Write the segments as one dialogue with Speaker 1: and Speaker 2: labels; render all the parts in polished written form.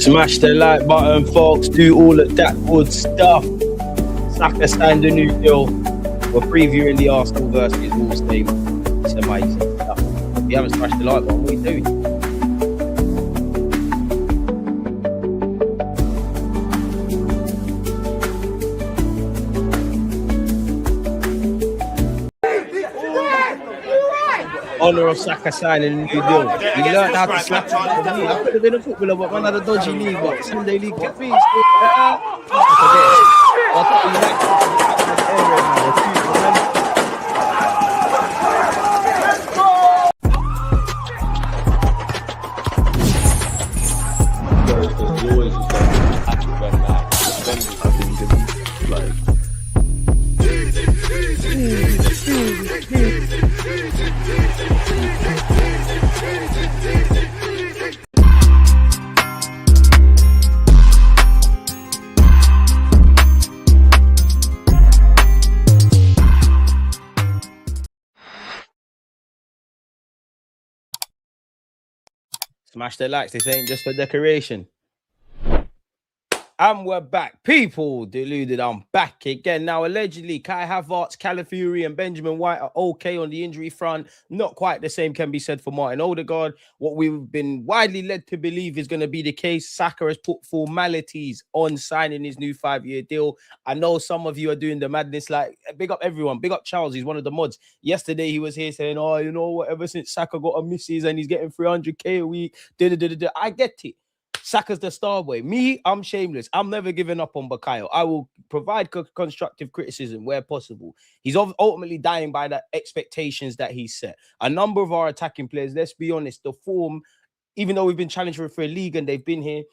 Speaker 1: Smash the like button, folks. Do all of that good stuff. Saka signed a new deal. We're previewing the Arsenal versus Wolves game. It's amazing stuff. If you haven't smashed the like button, what are you doing? Honour of Saka signing a new deal. He learned how to slap. I could have been a footballer, but man had a dodgy league, but Sunday league kept me. Smash the likes. This ain't just for decoration. And we're back. People deluded. I'm back again. Now, allegedly, Kai Havertz, Calafiori, and Benjamin White are okay on the injury front. Not quite the same can be said for Martin Odegaard. What we've been widely led to believe is going to be the case. Saka has put formalities on signing his new 5-year deal. I know some of you are doing the madness. Like, big up everyone. Big up Charles. He's one of the mods. Yesterday, he was here saying, oh, you know what? Ever since Saka got a missus and he's getting 300k a week. I get it. Saka's the star boy. Me, I'm shameless. I'm never giving up on Bukayo. I will provide constructive criticism where possible. He's ultimately dying by the expectations that he set. A number of our attacking players, let's be honest, the form, even though we've been challenged for a league and they've been here,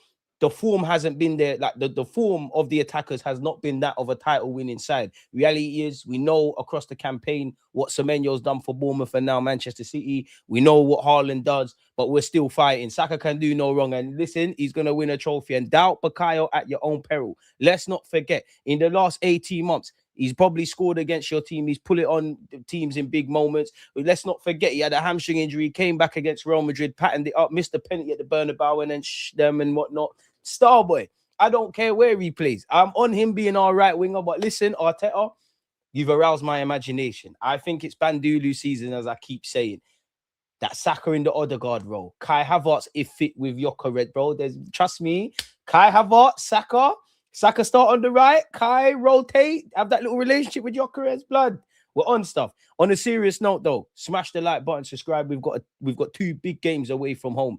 Speaker 1: the form hasn't been there. Like the form of the attackers has not been that of a title-winning side. Reality is, we know across the campaign what Semenyo's done for Bournemouth and now Manchester City. We know what Haaland does, but we're still fighting. Saka can do no wrong. And listen, he's going to win a trophy. And doubt Bukayo at your own peril. Let's not forget, in the last 18 months, he's probably scored against your team. He's put it on teams in big moments. But let's not forget, he had a hamstring injury, came back against Real Madrid, patterned it up, missed the penalty at the Bernabeu and then them and whatnot. Starboy, I don't care where he plays. I'm on him being our right winger. But listen, Arteta, you've aroused my imagination. I think it's Bandulu season, as I keep saying. That Saka in the Odegaard role. Kai Havertz, if fit with Red, bro. Trust me, Kai Havertz, Saka start on the right, Kai rotate, have that little relationship with Jokered's blood. We're on stuff. On a serious note, though, smash the like button, subscribe. We've got 2 big games away from home.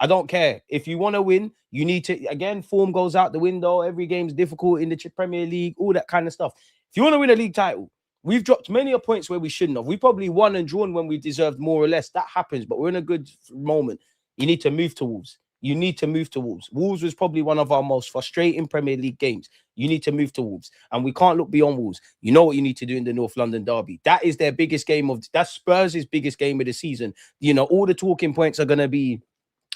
Speaker 1: I don't care. If you want to win, you need to, again, form goes out the window. Every game's difficult in the Premier League, all that kind of stuff. If you want to win a league title, we've dropped many points where we shouldn't have. We probably won and drawn when we deserved more or less. That happens, but we're in a good moment. You need to move to Wolves. You need to move to Wolves. Wolves was probably one of our most frustrating Premier League games. You need to move to Wolves. And we can't look beyond Wolves. You know what you need to do in the North London derby. That is their biggest game that's Spurs' biggest game of the season. You know, all the talking points are going to be,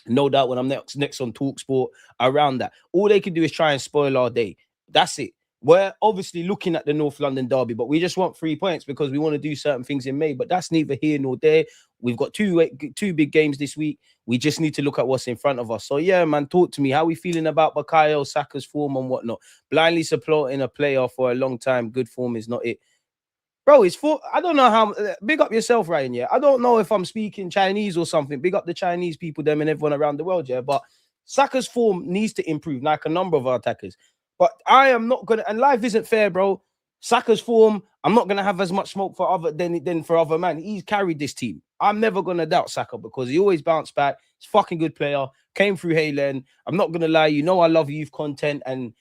Speaker 1: no doubt, when I'm next on TalkSport around that. All they can do is try and spoil our day. That's it. We're obviously looking at the North London derby, but we just want 3 points because we want to do certain things in May. But that's neither here nor there. We've got two big games this week. We just need to look at what's in front of us. So, yeah, man, talk to me. How are we feeling about Bukayo Saka's form and whatnot? Blindly supporting a player for a long time. Good form is not it. Bro, it's for, I don't know how, big up yourself, Ryan, yeah? I don't know if I'm speaking Chinese or something. Big up the Chinese people, them and everyone around the world, yeah? But Saka's form needs to improve, like a number of our attackers. But I am not going to, and life isn't fair, bro. Saka's form, I'm not going to have as much smoke for other than for other man. He's carried this team. I'm never going to doubt Saka because he always bounced back. He's a fucking good player. Came through Haylen. I'm not going to lie. You know I love youth content. And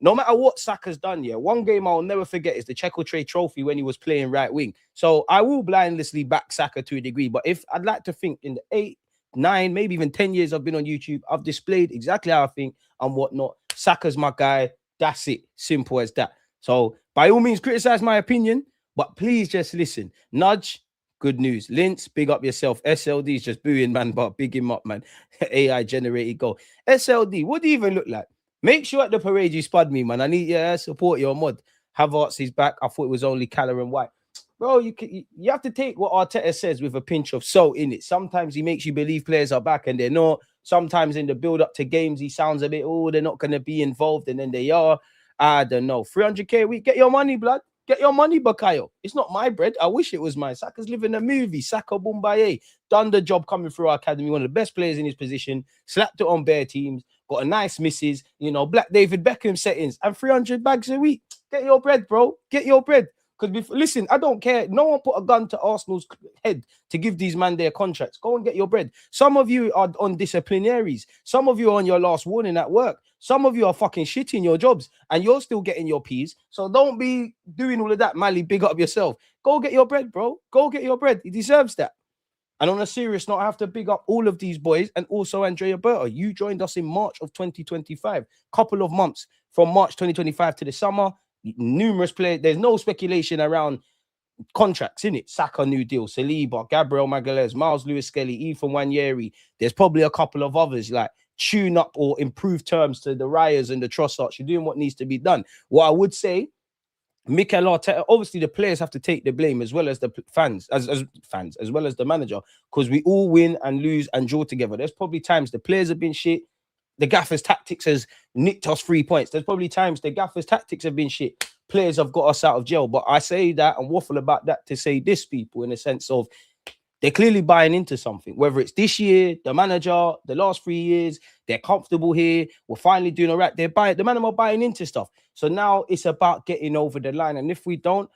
Speaker 1: no matter what Saka's done, yeah, one game I'll never forget is the Checo Trophy when he was playing right wing. So I will blindlessly back Saka to a degree. But if I'd like to think in the 8, 9, maybe even 10 years I've been on YouTube, I've displayed exactly how I think and whatnot. Saka's my guy. That's it. Simple as that. So by all means, criticize my opinion, but please just listen. Nudge, good news. Linz, big up yourself. SLD is just booing, man, but big him up, man. AI generated goal. SLD, what do you even look like? Make sure at the parade you spud me, man. I need support your mod. Havertz is back. I thought it was only Calla and White. Bro, you have to take what Arteta says with a pinch of salt in it. Sometimes he makes you believe players are back and they're not. Sometimes in the build-up to games, he sounds a bit, oh, they're not going to be involved, and then they are. I don't know. 300k a week, get your money, blood. Get your money, Bukayo. It's not my bread. I wish it was mine. Saka's living a movie. Saka Boombaye. Done the job coming through our academy. One of the best players in his position. Slapped it on bare teams. Got a nice misses. You know, Black David Beckham settings. And 300 bags a week. Get your bread, bro. Get your bread. Because, listen, I don't care. No one put a gun to Arsenal's head to give these men their contracts. Go and get your bread. Some of you are on disciplinaries. Some of you are on your last warning at work. Some of you are fucking shitting your jobs and you're still getting your P's. So don't be doing all of that, Mally. Big up yourself. Go get your bread, bro. Go get your bread. He deserves that. And on a serious note, I have to big up all of these boys and also Andrea Berta. You joined us in March of 2025. Couple of months from March 2025 to the summer. Numerous players. There's no speculation around contracts, in it. Saka new deal, Saliba, Gabriel Magalhaes, Miles Lewis-Skelly, Ethan Wanyeri. There's probably a couple of others like tune up or improve terms to the Rayas and the Trossards. You're doing what needs to be done. What I would say, Mikel Arteta, obviously the players have to take the blame as well as the fans, as well as the manager, because we all win and lose and draw together. There's probably times the players have been shit. The gaffer's tactics has nicked us 3 points. There's probably times the gaffer's tactics have been shit. Players have got us out of jail. But I say that and waffle about that to say this, people, in a sense of they're clearly buying into something. Whether it's this year, the manager, the last 3 years, they're comfortable here. We're finally doing all right. The man are buying into stuff. So now it's about getting over the line. And if we don't,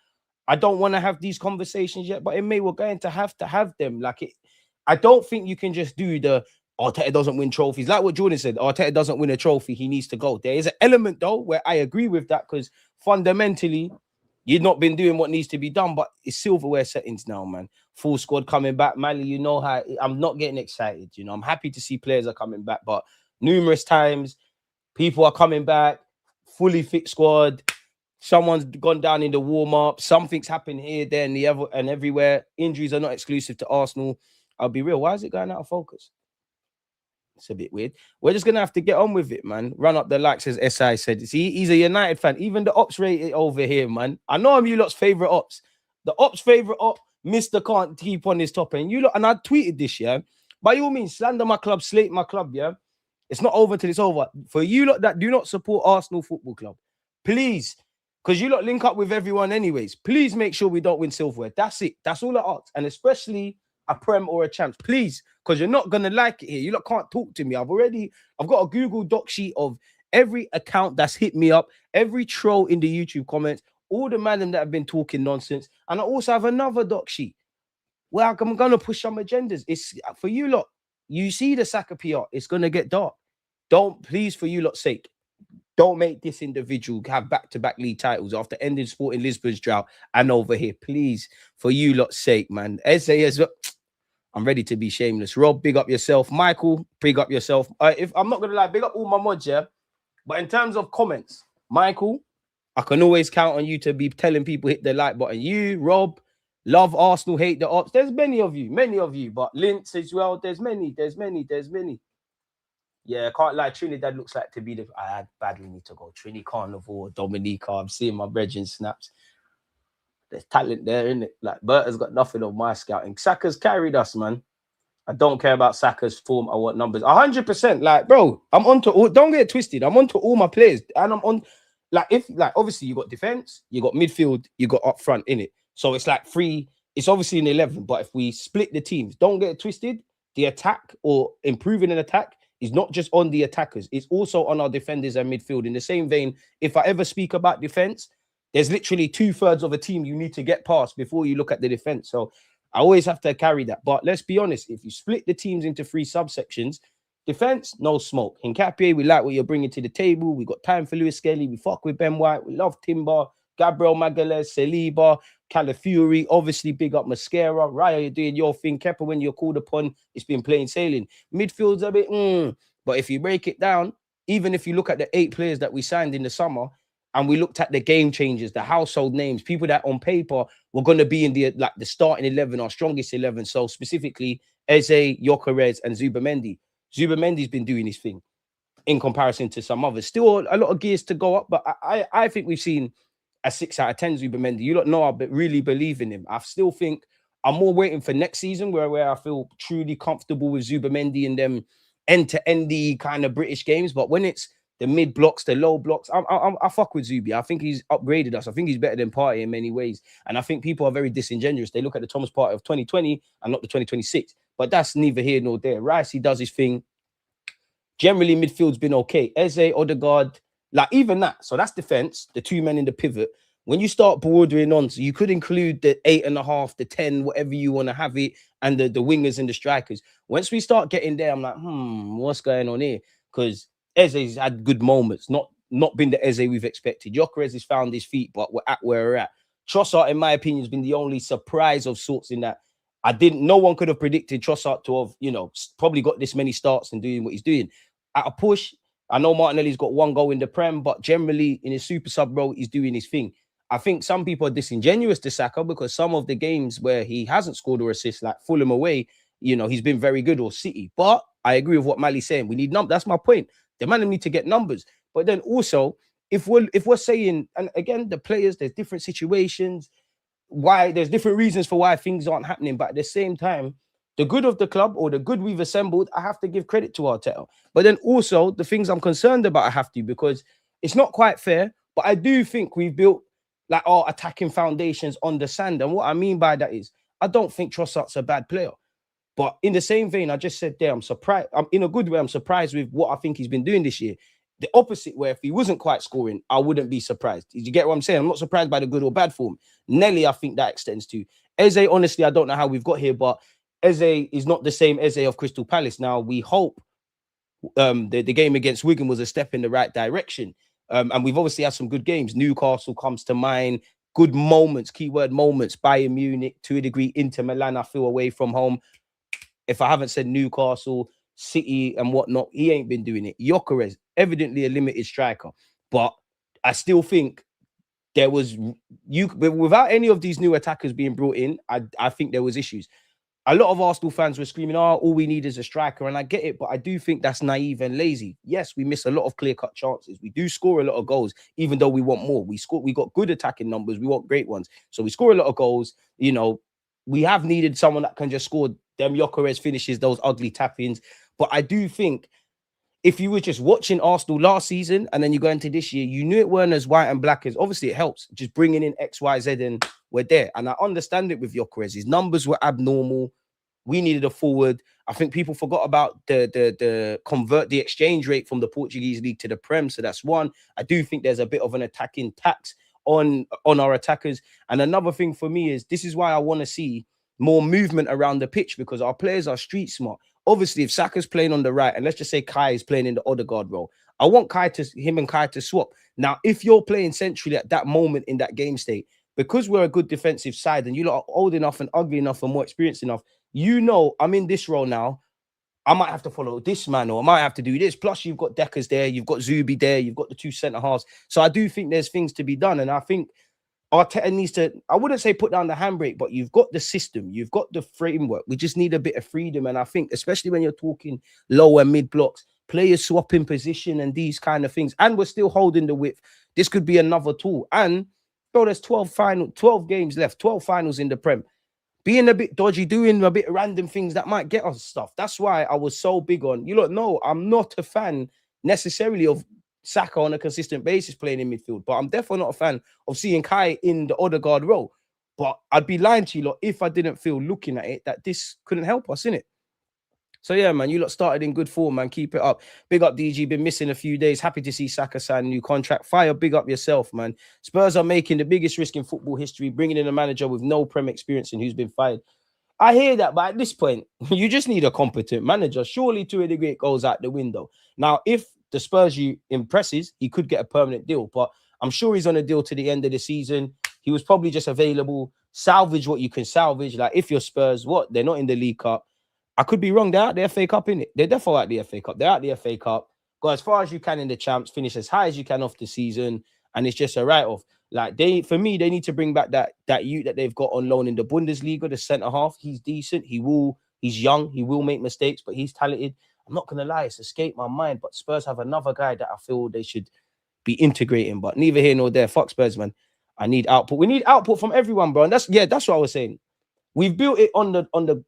Speaker 1: I don't want to have these conversations yet, but we're going to have them. I don't think you can just do the Arteta doesn't win trophies. Like what Jordan said, Arteta doesn't win a trophy, he needs to go. There is an element, though, where I agree with that, because fundamentally, you've not been doing what needs to be done, but it's silverware settings now, man. Full squad coming back. Mally, you know how I'm not getting excited. You know, I'm happy to see players are coming back, but numerous times, people are coming back, fully fit squad. Someone's gone down in the warm-up. Something's happened here, there, and everywhere. Injuries are not exclusive to Arsenal. I'll be real. Why is it going out of focus? It's a bit weird. We're just going to have to get on with it, man. Run up the likes, as SI said. See, he's a United fan. Even the ops rate it over here, man. I know I'm you lot's favourite ops. The ops' favourite op, Mr. Can't keep on his top. And you lot, and I tweeted this, yeah. By all means, slander my club, slate my club, yeah. It's not over till it's over. For you lot that do not support Arsenal Football Club, please, because you lot link up with everyone anyways, please make sure we don't win silverware. That's it. That's all I ask. And especially a Prem or a Champs, please, because you're not going to like it here. You lot can't talk to me. I've got a Google Doc sheet of every account that's hit me up, every troll in the YouTube comments, all the man that have been talking nonsense. And I also have another doc sheet where I'm going to push some agendas. It's for you lot. You see the Saka PR, it's going to get dark. Don't, please, for you lot's sake, don't make this individual have back-to-back league titles after ending Sporting Lisbon's drought and over here. Please, for you lot's sake, man. I'm ready to be shameless. Rob, big up yourself. Michael, big up yourself. If I'm not going to lie, big up all my mods, yeah? But in terms of comments, Michael, I can always count on you to be telling people hit the like button. You, Rob, love Arsenal, hate the ops. There's many of you. But Lintz as well, there's many. Yeah, can't lie. Trinidad looks like to be the... I badly need to go. Trini Carnival, Dominica. I'm seeing my brethren snaps. There's talent there, isn't it? Like, Berta's got nothing on my scouting. Saka's carried us, man. I don't care about Saka's form. I want numbers. 100%. Like, bro, I'm on to all... Don't get it twisted. I'm on to all my players. And I'm on... obviously, you got defense, you got midfield, you got up front, in it. So it's like three... It's obviously an 11. But if we split the teams, don't get it twisted. The attack or improving an attack is not just on the attackers. It's also on our defenders and midfield. In the same vein, if I ever speak about defense, there's literally 2/3 of a team you need to get past before you look at the defense. So I always have to carry that. But let's be honest, if you split the teams into 3 subsections, defense, no smoke. In Capier, we like what you're bringing to the table. We got time for Lewis-Skelly. We fuck with Ben White. We love Timber, Gabriel Magalhaes, Saliba, Calafiori, obviously big up Mascara. Raya, you're doing your thing. Kepa, when you're called upon, it's been plain sailing. Midfield's a bit, but if you break it down, even if you look at the 8 players that we signed in the summer, and we looked at the game changers, the household names, people that on paper were going to be in the starting 11, our strongest 11. So specifically, Eze, Gyökeres, and Zubamendi. Zubamendi's been doing his thing in comparison to some others. Still a lot of gears to go up, but I think we've seen a 6 out of 10 Zubamendi. You don't know, I really believe in him. I still think I'm more waiting for next season where I feel truly comfortable with Zubamendi and them end-to-endy kind of British games. But when it's the mid blocks, the low blocks, I fuck with Zubi. I think he's upgraded us. I think he's better than Partey in many ways. And I think people are very disingenuous. They look at the Thomas Partey of 2020 and not the 2026. But that's neither here nor there. Rice, he does his thing. Generally, midfield's been okay. Eze, Odegaard, like even that. So that's defense, the two men in the pivot. When you start bordering on, so you could include the 8.5, the 10, whatever you want to have it, and the wingers and the strikers. Once we start getting there, I'm like, what's going on here? Because Eze's had good moments, not been the Eze we've expected. Gyökeres has found his feet, but we're at where we're at. Trossard, in my opinion, has been the only surprise of sorts in that no one could have predicted Trossard to have, probably got this many starts and doing what he's doing. At a push, I know Martinelli's got one goal in the Prem, but generally in his super sub role, he's doing his thing. I think some people are disingenuous to Saka because some of the games where he hasn't scored or assist, like Fulham away, he's been very good, or City. But I agree with what Mali's saying. We need numbers. That's my point. The man need to get numbers. But then also, if we're saying, and again, the players, there's different situations, why there's different reasons for why things aren't happening. But at the same time, the good of the club or the good we've assembled, I have to give credit to Arteta. But then also the things I'm concerned about, I have to, because it's not quite fair. But I do think we've built like our attacking foundations on the sand. And what I mean by that is, I don't think Trossard's a bad player. But in the same vein, I just said there, I'm surprised. I'm in a good way. I'm surprised with what I think he's been doing this year. The opposite, where if he wasn't quite scoring, I wouldn't be surprised. Did you get what I'm saying? I'm not surprised by the good or bad form. Nelly, I think that extends to. Eze, honestly, I don't know how we've got here, but Eze is not the same Eze of Crystal Palace. Now, we hope the game against Wigan was a step in the right direction. And we've obviously had some good games. Newcastle comes to mind. Good moments, keyword moments. Bayern Munich, to a degree. Inter Milan, I feel, away from home. If I haven't said Newcastle, City and whatnot, he ain't been doing it. Gyökeres, evidently a limited striker. But I still think there was, without any of these new attackers being brought in, I think there was issues. A lot of Arsenal fans were screaming, all we need is a striker. And I get it, but I do think that's naive and lazy. Yes, we miss a lot of clear-cut chances. We do score a lot of goals, even though we want more. We got good attacking numbers. We want great ones. So we score a lot of goals. We have needed someone that can just score them Gyökeres finishes, those ugly tap-ins. But I do think if you were just watching Arsenal last season and then you go into this year, you knew it weren't as white and black as, obviously it helps, just bringing in X, Y, Z and we're there. And I understand it with Gyökeres. His numbers were abnormal. We needed a forward. I think people forgot about the convert the exchange rate from the Portuguese league to the Prem. So that's one. I do think there's a bit of an attacking tax on our attackers. And another thing for me is, this is why I want to see more movement around the pitch, because our players are street smart. Obviously, if Saka's playing on the right, and let's just say Kai is playing in the Odegaard role, I want him and Kai to swap. Now, if you're playing centrally at that moment in that game state, because we're a good defensive side and you lot are old enough and ugly enough and more experienced enough, I'm in this role now. I might have to follow this man, or I might have to do this. Plus, you've got Deckers there, you've got Zubi there, you've got the two centre halves. So I do think there's things to be done. And I think Arteta needs to, I wouldn't say put down the handbrake, but you've got the system, you've got the framework. We just need a bit of freedom. And I think, especially when you're talking lower mid blocks, players swapping position and these kind of things, and we're still holding the width, this could be another tool. And bro, there's 12 games left, 12 finals in the Prem. Being a bit dodgy, doing a bit random things that might get us stuff. That's why I was so big on, no, I'm not a fan necessarily of Saka on a consistent basis playing in midfield, but I'm definitely not a fan of seeing Kai in the Odegaard role. But I'd be lying to you lot if I didn't feel, looking at it, that this couldn't help us, innit? So yeah, man, you lot started in good form, man. Keep it up. Big up, DG. Been missing a few days. Happy to see Saka sign a new contract. Fire, big up yourself, man. Spurs are making the biggest risk in football history, bringing in a manager with no Prem experience and who's been fired. I hear that, but at this point, you just need a competent manager. Surely, to a degree, it goes out the window. Now, if the Spurs you impresses, he could get a permanent deal, but I'm sure he's on a deal to the end of the season. He was probably just available. Salvage what you can salvage. Like, if you're Spurs, they're not in the League Cup. I could be wrong. They're out the FA Cup, innit? They're definitely out the FA Cup. They're out the FA Cup. Go as far as you can in the champs, finish as high as you can off the season, and it's just a write-off. Like, for me, they need to bring back that youth that they've got on loan in the Bundesliga, the centre half. He's decent. He's young. He will make mistakes, but he's talented. I'm not gonna lie, it's escaped my mind. But Spurs have another guy that I feel they should be integrating. But neither here nor there. Fuck Spurs, man. I need output. We need output from everyone, bro. And that's what I was saying. We've built it on the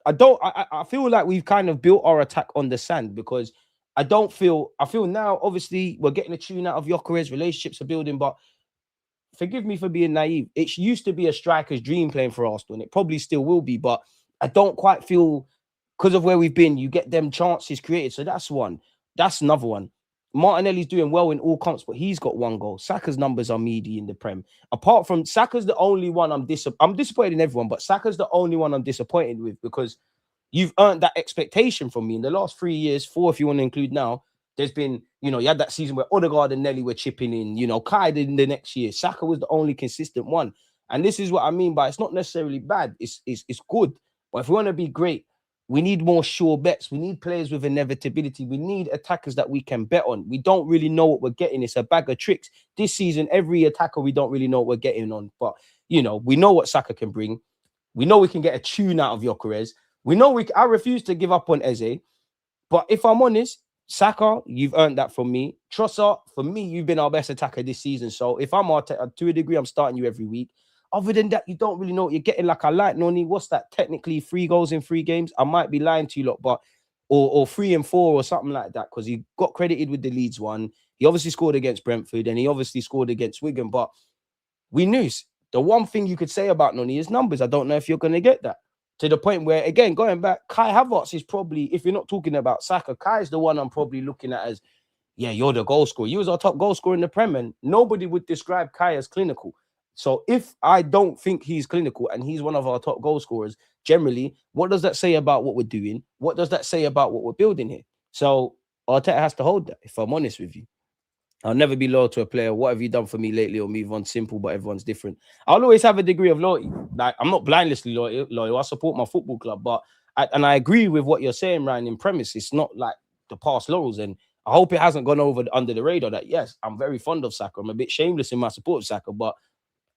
Speaker 1: I feel like we've kind of built our attack on the sand because I feel now, obviously, we're getting a tune out of Gyökeres, relationships are building, but forgive me for being naive. It used to be a striker's dream playing for Arsenal, and it probably still will be, but I don't quite feel because of where we've been, you get them chances created. So that's one. That's another one. Martinelli's doing well in all comps, but he's got 1 goal. Saka's numbers are meaty in the Prem. Apart from Saka's the only one I'm disappointed in everyone, but Saka's the only one I'm disappointed with because you've earned that expectation from me in the last 3 years, 4 if you want to include now. There's been, you had that season where Odegaard and Nelly were chipping in, Kai did in the next year. Saka was the only consistent one. And this is what I mean by it's not necessarily bad. It's good. But if we want to be great, we need more sure bets. We need players with inevitability. We need attackers that we can bet on. We don't really know what we're getting. It's a bag of tricks. This season, every attacker, we don't really know what we're getting on. But, we know what Saka can bring. We know we can get a tune out of Gyökeres. We know I refuse to give up on Eze. But if I'm honest, Saka, you've earned that from me. Trossard, for me, you've been our best attacker this season. So if I'm Arteta, to a degree, I'm starting you every week. Other than that, you don't really know what you're getting. Like I like Noni. What's that? Technically 3 goals in 3 games. I might be lying to you lot, but or 3 and 4 or something like that, because he got credited with the Leeds one. He obviously scored against Brentford and he obviously scored against Wigan. But we knew the one thing you could say about Noni is numbers. I don't know if you're going to get that. To the point where, again, going back, Kai Havertz is probably, if you're not talking about Saka, Kai is the one I'm probably looking at as, yeah, you're the goal scorer. You was our top goal scorer in the Prem, and nobody would describe Kai as clinical. So if I don't think he's clinical and he's one of our top goal scorers, generally, what does that say about what we're doing? What does that say about what we're building here? So Arteta has to hold that, if I'm honest with you. I'll never be loyal to a player. What have you done for me lately? Or move on. Simple, but everyone's different. I'll always have a degree of loyalty. Like, I'm not blindlessly loyal. I support my football club, but I agree with what you're saying, Ryan. In premise, it's not like the past laurels, and I hope it hasn't gone under the radar. That yes, I'm very fond of Saka. I'm a bit shameless in my support of Saka, but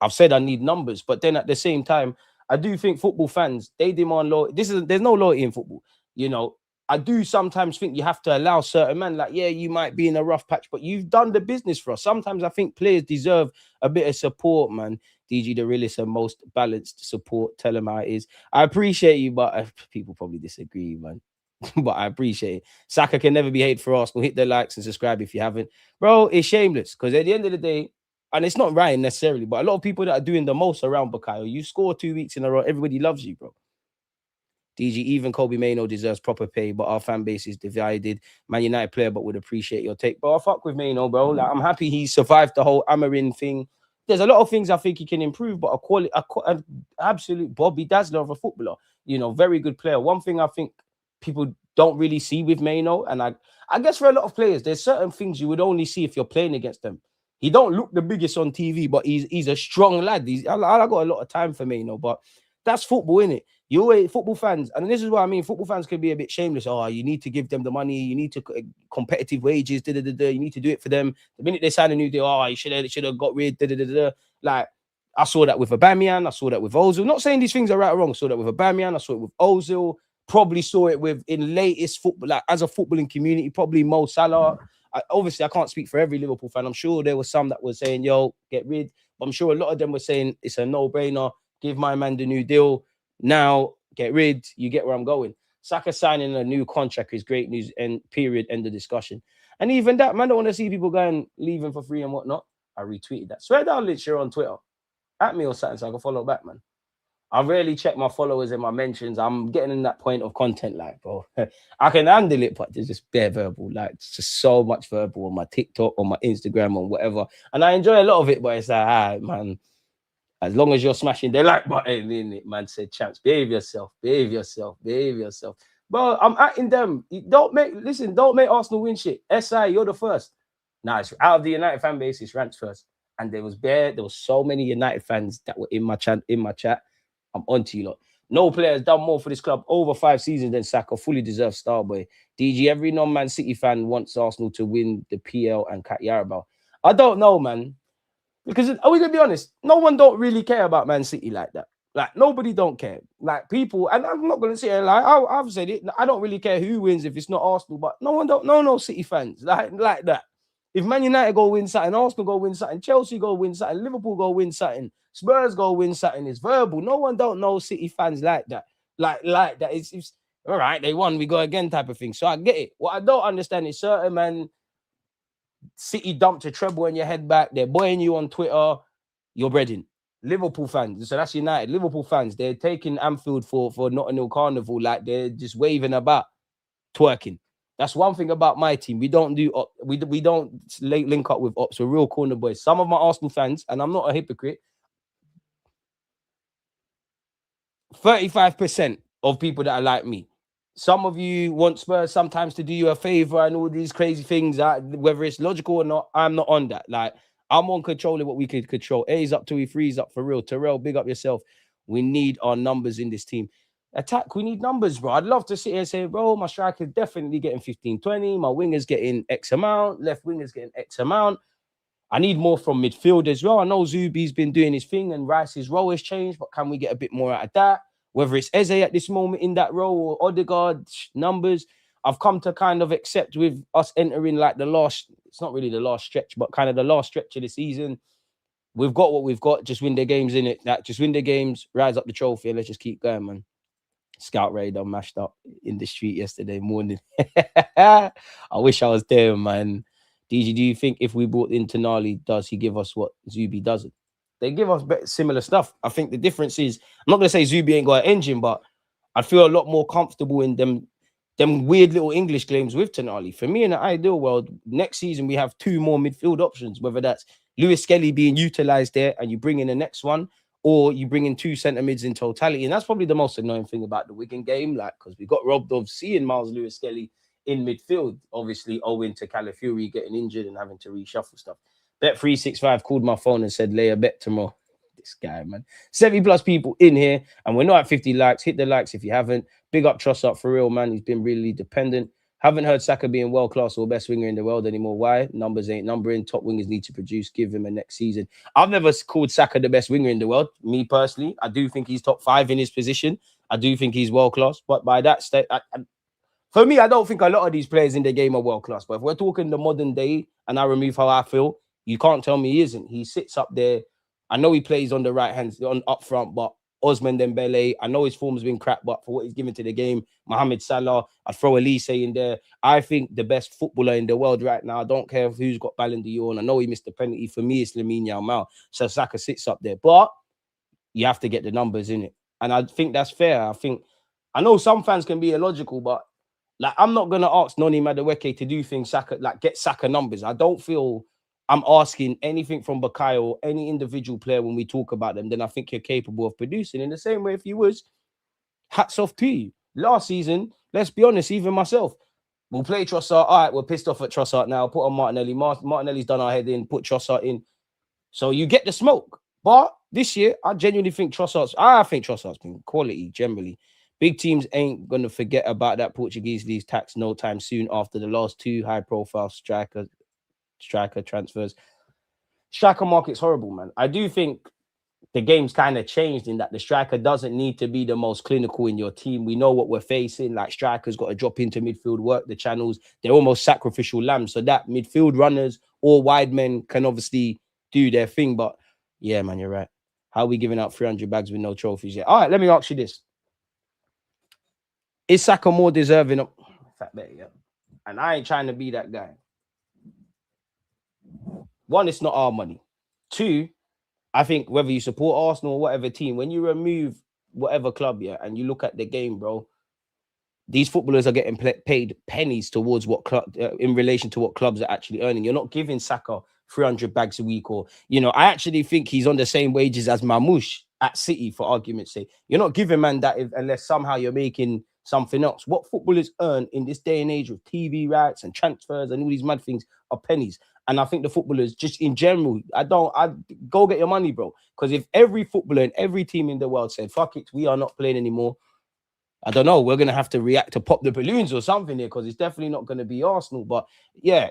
Speaker 1: I've said I need numbers. But then at the same time, I do think football fans, they demand loyalty. There's no loyalty in football. I do sometimes think you have to allow certain men, like, yeah, you might be in a rough patch, but you've done the business for us. Sometimes I think players deserve a bit of support, man. DG, the realest and most balanced support. Tell them how it is. I appreciate you, but people probably disagree, man. But I appreciate it. Saka can never be hated for Arsenal. Hit the likes and subscribe if you haven't. Bro, it's shameless because at the end of the day, and it's not Ryan necessarily, but a lot of people that are doing the most around Bukayo, you score 2 weeks in a row, everybody loves you, bro. DG, even Kobe Mainoo deserves proper pay, but our fan base is divided. Man United player, but would appreciate your take. But I fuck with Mainoo, bro. Like, I'm happy he survived the whole Amarin thing. There's a lot of things I think he can improve, but an absolute Bobby Dazzler of a footballer. Very good player. One thing I think people don't really see with Mainoo, and I guess for a lot of players, there's certain things you would only see if you're playing against them. He don't look the biggest on TV, but he's a strong lad. I got a lot of time for Mainoo, but that's football, innit? You always football fans, and this is what I mean. Football fans can be a bit shameless. Oh, you need to give them the money. You need to competitive wages. You need to do it for them. The minute they sign a new deal, oh, you should have got rid. Like I saw that with Aubameyang. I saw that with Ozil. Not saying these things are right or wrong. I saw that with Aubameyang. I saw it with Ozil. Probably saw it with in latest football, like as a footballing community. Probably Mo Salah. Obviously, I can't speak for every Liverpool fan. I'm sure there were some that were saying, "Yo, get rid." But I'm sure a lot of them were saying it's a no-brainer. Give my man the new deal. Now, get rid. You get where I'm going. Saka signing a new contract is great news, and period, end of discussion. And even that, man, I don't want to see people going, leaving for free and whatnot. I retweeted that. Swear down, Litcher, on Twitter. At me or something so I can follow back, man. I rarely check my followers and my mentions. I'm getting in that point of content, like, bro. I can handle it, but there's just bare verbal. Like, it's just so much verbal on my TikTok, on my Instagram, on whatever. And I enjoy a lot of it, but it's like, all right, man. As long as you're smashing the like button, in it, man said, champs, behave yourself. Bro, I'm atting them. Don't make Arsenal win shit. SI, you're the first. Nah, it's out of the United fan base, it's Rants first. And there was so many United fans that were in my chat. I'm onto you lot. No player has done more for this club over 5 seasons than Saka. Fully deserved star boy. DG, every non-Man City fan wants Arsenal to win the PL and Kat Yarabal. I don't know, man. Because are we gonna be honest? No one don't really care about Man City like that. Like nobody don't care. Like people, and I'm not gonna say like I've said it. I don't really care who wins if it's not Arsenal, but no City fans like that. If Man United go win something, Arsenal go win something, Chelsea go win something, Liverpool go win something, Spurs go win something, it's verbal. No one don't know City fans like that. Like that. It's all right. They won. We go again, type of thing. So I get it. What I don't understand is certain man. City dumped a treble on your head back. They're boying you on Twitter. You're breading. Liverpool fans. So that's United. Liverpool fans. They're taking Anfield for Notting Hill Carnival. Like they're just waving about, twerking. That's one thing about my team. We don't do we don't link up with ops. We're real corner boys. Some of my Arsenal fans, and I'm not a hypocrite, 35% of people that are like me. Some of you want Spurs sometimes to do you a favor and all these crazy things. Whether it's logical or not, I'm not on that. Like, I'm on controlling what we can control. A's up to we, three's up for real. Terrell, big up yourself. We need our numbers in this team. Attack, we need numbers, bro. I'd love to sit here and say, bro, my striker's definitely getting 15, 20. My winger's getting X amount. Left winger's getting X amount. I need more from midfield as well. I know Zubi's been doing his thing and Rice's role has changed, but can we get a bit more out of that? Whether it's Eze at this moment in that role or Odegaard numbers, I've come to kind of accept with us entering like the last, it's not really the last stretch, but kind of the last stretch of the season. We've got what we've got. Just win the games in it. Just win the games, rise up the trophy, and let's just keep going, man. Scout radar mashed up in the street yesterday morning. I wish I was there, man. DG, do you think if we brought in Tonali, does he give us what Zubi doesn't? They give us similar stuff. I think the difference is, I'm not going to say Zubi ain't got an engine, but I feel a lot more comfortable in them weird little English games with Tonali. For me, in the ideal world, next season we have 2 more midfield options, whether that's Lewis Skelly being utilised there and you bring in the next one, or you bring in 2 centre mids in totality. And that's probably the most annoying thing about the Wigan game, like, because we got robbed of seeing Miles Lewis Skelly in midfield, obviously owing to Calafiori getting injured and having to reshuffle stuff. Bet365 called my phone and said, lay a bet tomorrow. This guy, man. 70+ people in here, and we're not at 50 likes. Hit the likes if you haven't. Big up Trossard for real, man. He's been really dependent. Haven't heard Saka being world-class or best winger in the world anymore. Why? Numbers ain't numbering. Top wingers need to produce. Give him a next season. I've never called Saka the best winger in the world. Me personally, I do think he's top 5 in his position. I do think he's world-class. But by that state, for me, I don't think a lot of these players in the game are world-class. But if we're talking the modern day and I remove how I feel, you can't tell me he isn't. He sits up there. I know he plays on the right hand, up front, but Osman Dembele, I know his form's been crap, but for what he's given to the game, Mohamed Salah, I'd throw Elise in there. I think the best footballer in the world right now, I don't care who's got Ballon d'Or, and I know he missed the penalty. For me, it's Lamine Yamal. So Saka sits up there. But you have to get the numbers in it. And I think that's fair. I know some fans can be illogical, but like, I'm not going to ask Noni Madueke to do things, Saka, like get Saka numbers. I don't feel I'm asking anything from Bukayo or any individual player when we talk about them. Then I think you're capable of producing. In the same way, if you was, hats off to you. Last season, let's be honest, even myself, we'll play Trossard. All right, we're pissed off at Trossard now. Put on Martinelli. Martinelli's done our head in. Put Trossard in. So you get the smoke. But this year, I genuinely think Trossard's been quality generally. Big teams ain't going to forget about that Portuguese league tax no time soon after the last 2 high-profile striker transfers. Striker market's horrible, man. I do think the game's kind of changed in that the striker doesn't need to be the most clinical in your team. We know what we're facing. Like, strikers got to drop into midfield, work the channels. They're almost sacrificial lambs. So that midfield runners or wide men can obviously do their thing. But yeah, man, you're right. How are we giving out 300 bags with no trophies yet? All right, let me ask you this. Is Saka more deserving of... And I ain't trying to be that guy. 1, it's not our money. 2, I think whether you support Arsenal or whatever team, when you remove whatever club, and you look at the game, bro, these footballers are getting paid pennies towards what club in relation to what clubs are actually earning. You're not giving Saka 300 bags a week, or I actually think he's on the same wages as Mamouche at City, for argument's sake. You're not giving man that unless somehow you're making something else. What footballers earn in this day and age with TV rights and transfers and all these mad things are pennies. And I think the footballers, just in general, I'd go get your money, bro. Because if every footballer and every team in the world said, fuck it, we are not playing anymore, I don't know, we're going to have to react to pop the balloons or something here, because it's definitely not going to be Arsenal. But yeah,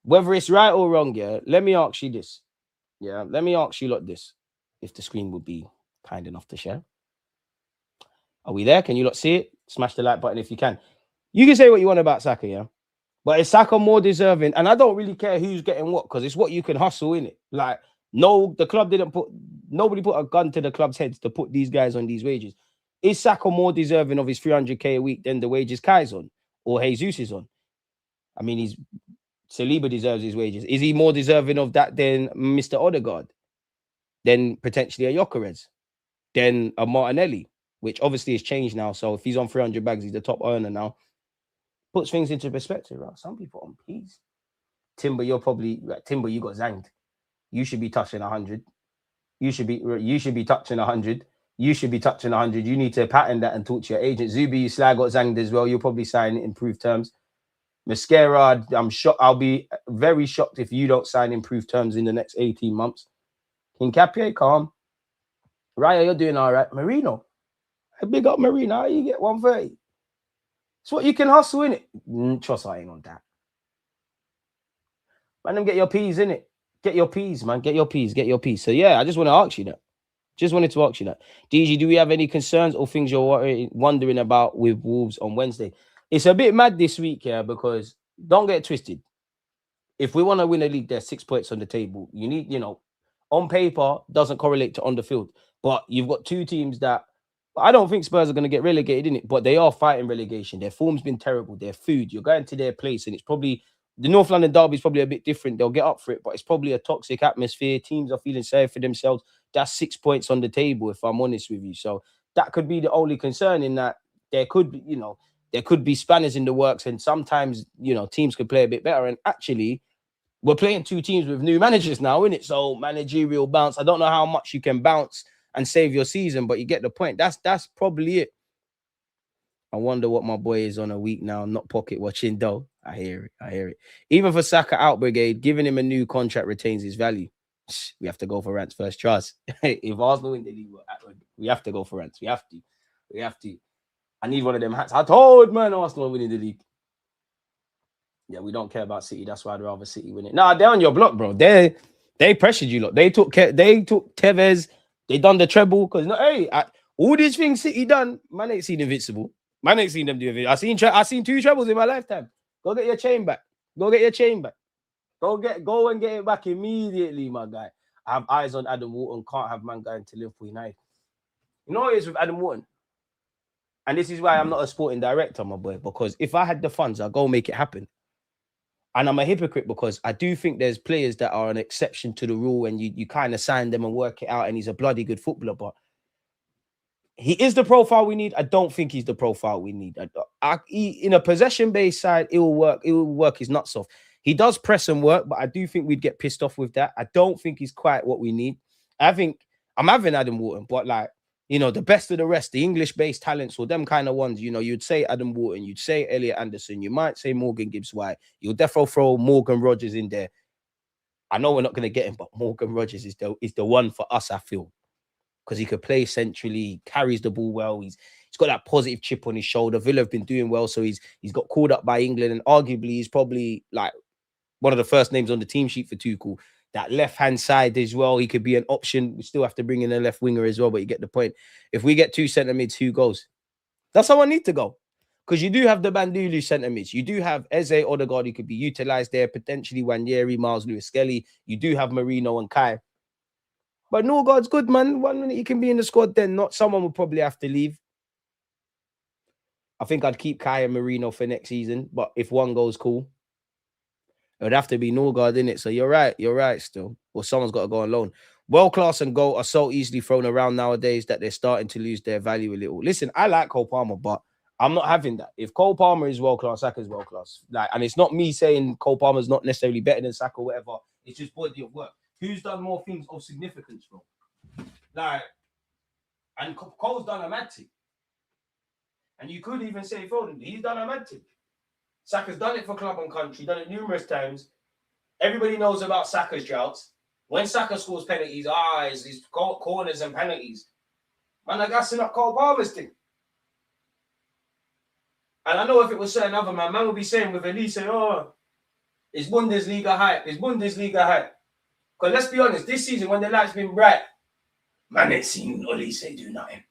Speaker 1: whether it's right or wrong, let me ask you this. Let me ask you like this, if the screen would be kind enough to share. Are we there? Can you lot see it? Smash the like button if you can. You can say what you want about Saka, but is Saka more deserving? And I don't really care who's getting what, because it's what you can hustle in it. Like, no, the club nobody put a gun to the club's heads to put these guys on these wages. Is Saka more deserving of his 300k a week than the wages Kai's on or Jesus is on? I mean, Saliba deserves his wages. Is he more deserving of that than Mr. Odegaard? Then potentially a Gyökeres? Then a Martinelli, which obviously has changed now. So if he's on 300 bags, he's the top earner now. Puts things into perspective, right? Some people on peas. Timber, you're probably Timber. You got zanged. You should be touching 100. You should be touching 100. You should be touching 100. You need to pattern that and talk to your agent. Zubi Slag got zanged as well. You'll probably sign improved terms. Mascara, I'm shocked. I'll be very shocked if you don't sign improved terms in the next 18 months. Hincapié, calm. Raya, you're doing all right. Marino, big up Marino. How you get 130? It's what you can hustle, innit? Trust I ain't on that. Man, them get your P's, innit? Get your P's, man. Get your P's. Get your P's. So, yeah, I just want to ask you that. Just wanted to ask you that. DG, do we have any concerns or things you're wondering about with Wolves on Wednesday? It's a bit mad this week, yeah, because don't get twisted. If we want to win a league, there's 6 points on the table. You need, on paper, doesn't correlate to on the field. But you've got two teams that I don't think Spurs are going to get relegated in it, but they are fighting relegation. Their form's been terrible. Their food, you're going to their place, and it's probably the North London derby is probably a bit different. They'll get up for it, but it's probably a toxic atmosphere. Teams are feeling sorry for themselves. That's 6 points on the table, if I'm honest with you. So that could be the only concern in that there could be, there could be spanners in the works, and sometimes, teams could play a bit better. And actually, we're playing two teams with new managers now, innit? So managerial bounce. I don't know how much you can bounce and save your season, but you get the point. That's probably it. I wonder what my boy is on a week now, not pocket watching though. I hear it. Even for Saka out brigade, giving him a new contract retains his value. We have to go for rants first. Trust. If Arsenal win the league, we have to go for rants. We have to. I need one of them hats. I told man Arsenal winning the league. Yeah, we don't care about City. That's why I'd rather City win it. Nah, they're on your block, bro. They pressured you lot. They took Tevez. They done the treble because all these things City done. Man ain't seen Invincible. Man ain't seen them do it. I seen two trebles in my lifetime. Go get your chain back. Go and get it back immediately, my guy. I have eyes on Adam Wharton. Can't have man going to Liverpool United. You know what it is with Adam Wharton? And this is why I'm not a sporting director, my boy, because if I had the funds, I'll go make it happen. And I'm a hypocrite because I do think there's players that are an exception to the rule and you kind of sign them and work it out, and he's a bloody good footballer, but he is the profile we need. I don't think he's the profile we need. In a possession-based side, it will work. It will work his nuts off. He does press and work, but I do think we'd get pissed off with that. I don't think he's quite what we need. I think I'm having Adam Wharton, but the best of the rest, the English-based talents or them kind of ones, you'd say Adam Wharton, you'd say Elliot Anderson, you might say Morgan Gibbs-White. You'll definitely throw Morgan Rogers in there. I know we're not going to get him, but Morgan Rogers is the one for us, I feel. Because he could play centrally, he carries the ball well, he's got that positive chip on his shoulder. Villa have been doing well, so he's got called up by England, and arguably he's probably one of the first names on the team sheet for Tuchel. That left-hand side as well, he could be an option. We still have to bring in a left winger as well, but you get the point. If we get two centre mids, who goes? That's how I need to go. Because you do have the Bandulu centre mids. You do have Eze, Odegaard, who could be utilised there, potentially Wanyeri, Miles Lewis-Skelly. You do have Marino and Kai. But Norgard's good, man. 1 minute he can be in the squad, then not. Someone would probably have to leave. I think I'd keep Kai and Marino for next season, but if one goes, cool. It would have to be Norgard, innit? So you're right still. Well, someone's got to go on loan. World class and goal are so easily thrown around nowadays that they're starting to lose their value a little. Listen, I like Cole Palmer, but I'm not having that. If Cole Palmer is world class, Saka is world class. And it's not me saying Cole Palmer's not necessarily better than Saka or whatever. It's just body of work. Who's done more things of significance, bro? And Cole's done a mad thing. And you could even say Foden, he's done a mad thing. Saka's done it for club and country, done it numerous times. Everybody knows about Saka's droughts. When Saka scores penalties, it's corners and penalties. Man, I'm gassing up Cole Palmer's thing. And I know if it was certain other man would be saying with Elise, it's Bundesliga hype. Because let's be honest, this season when the light's been bright, man ain't seen Elise do nothing.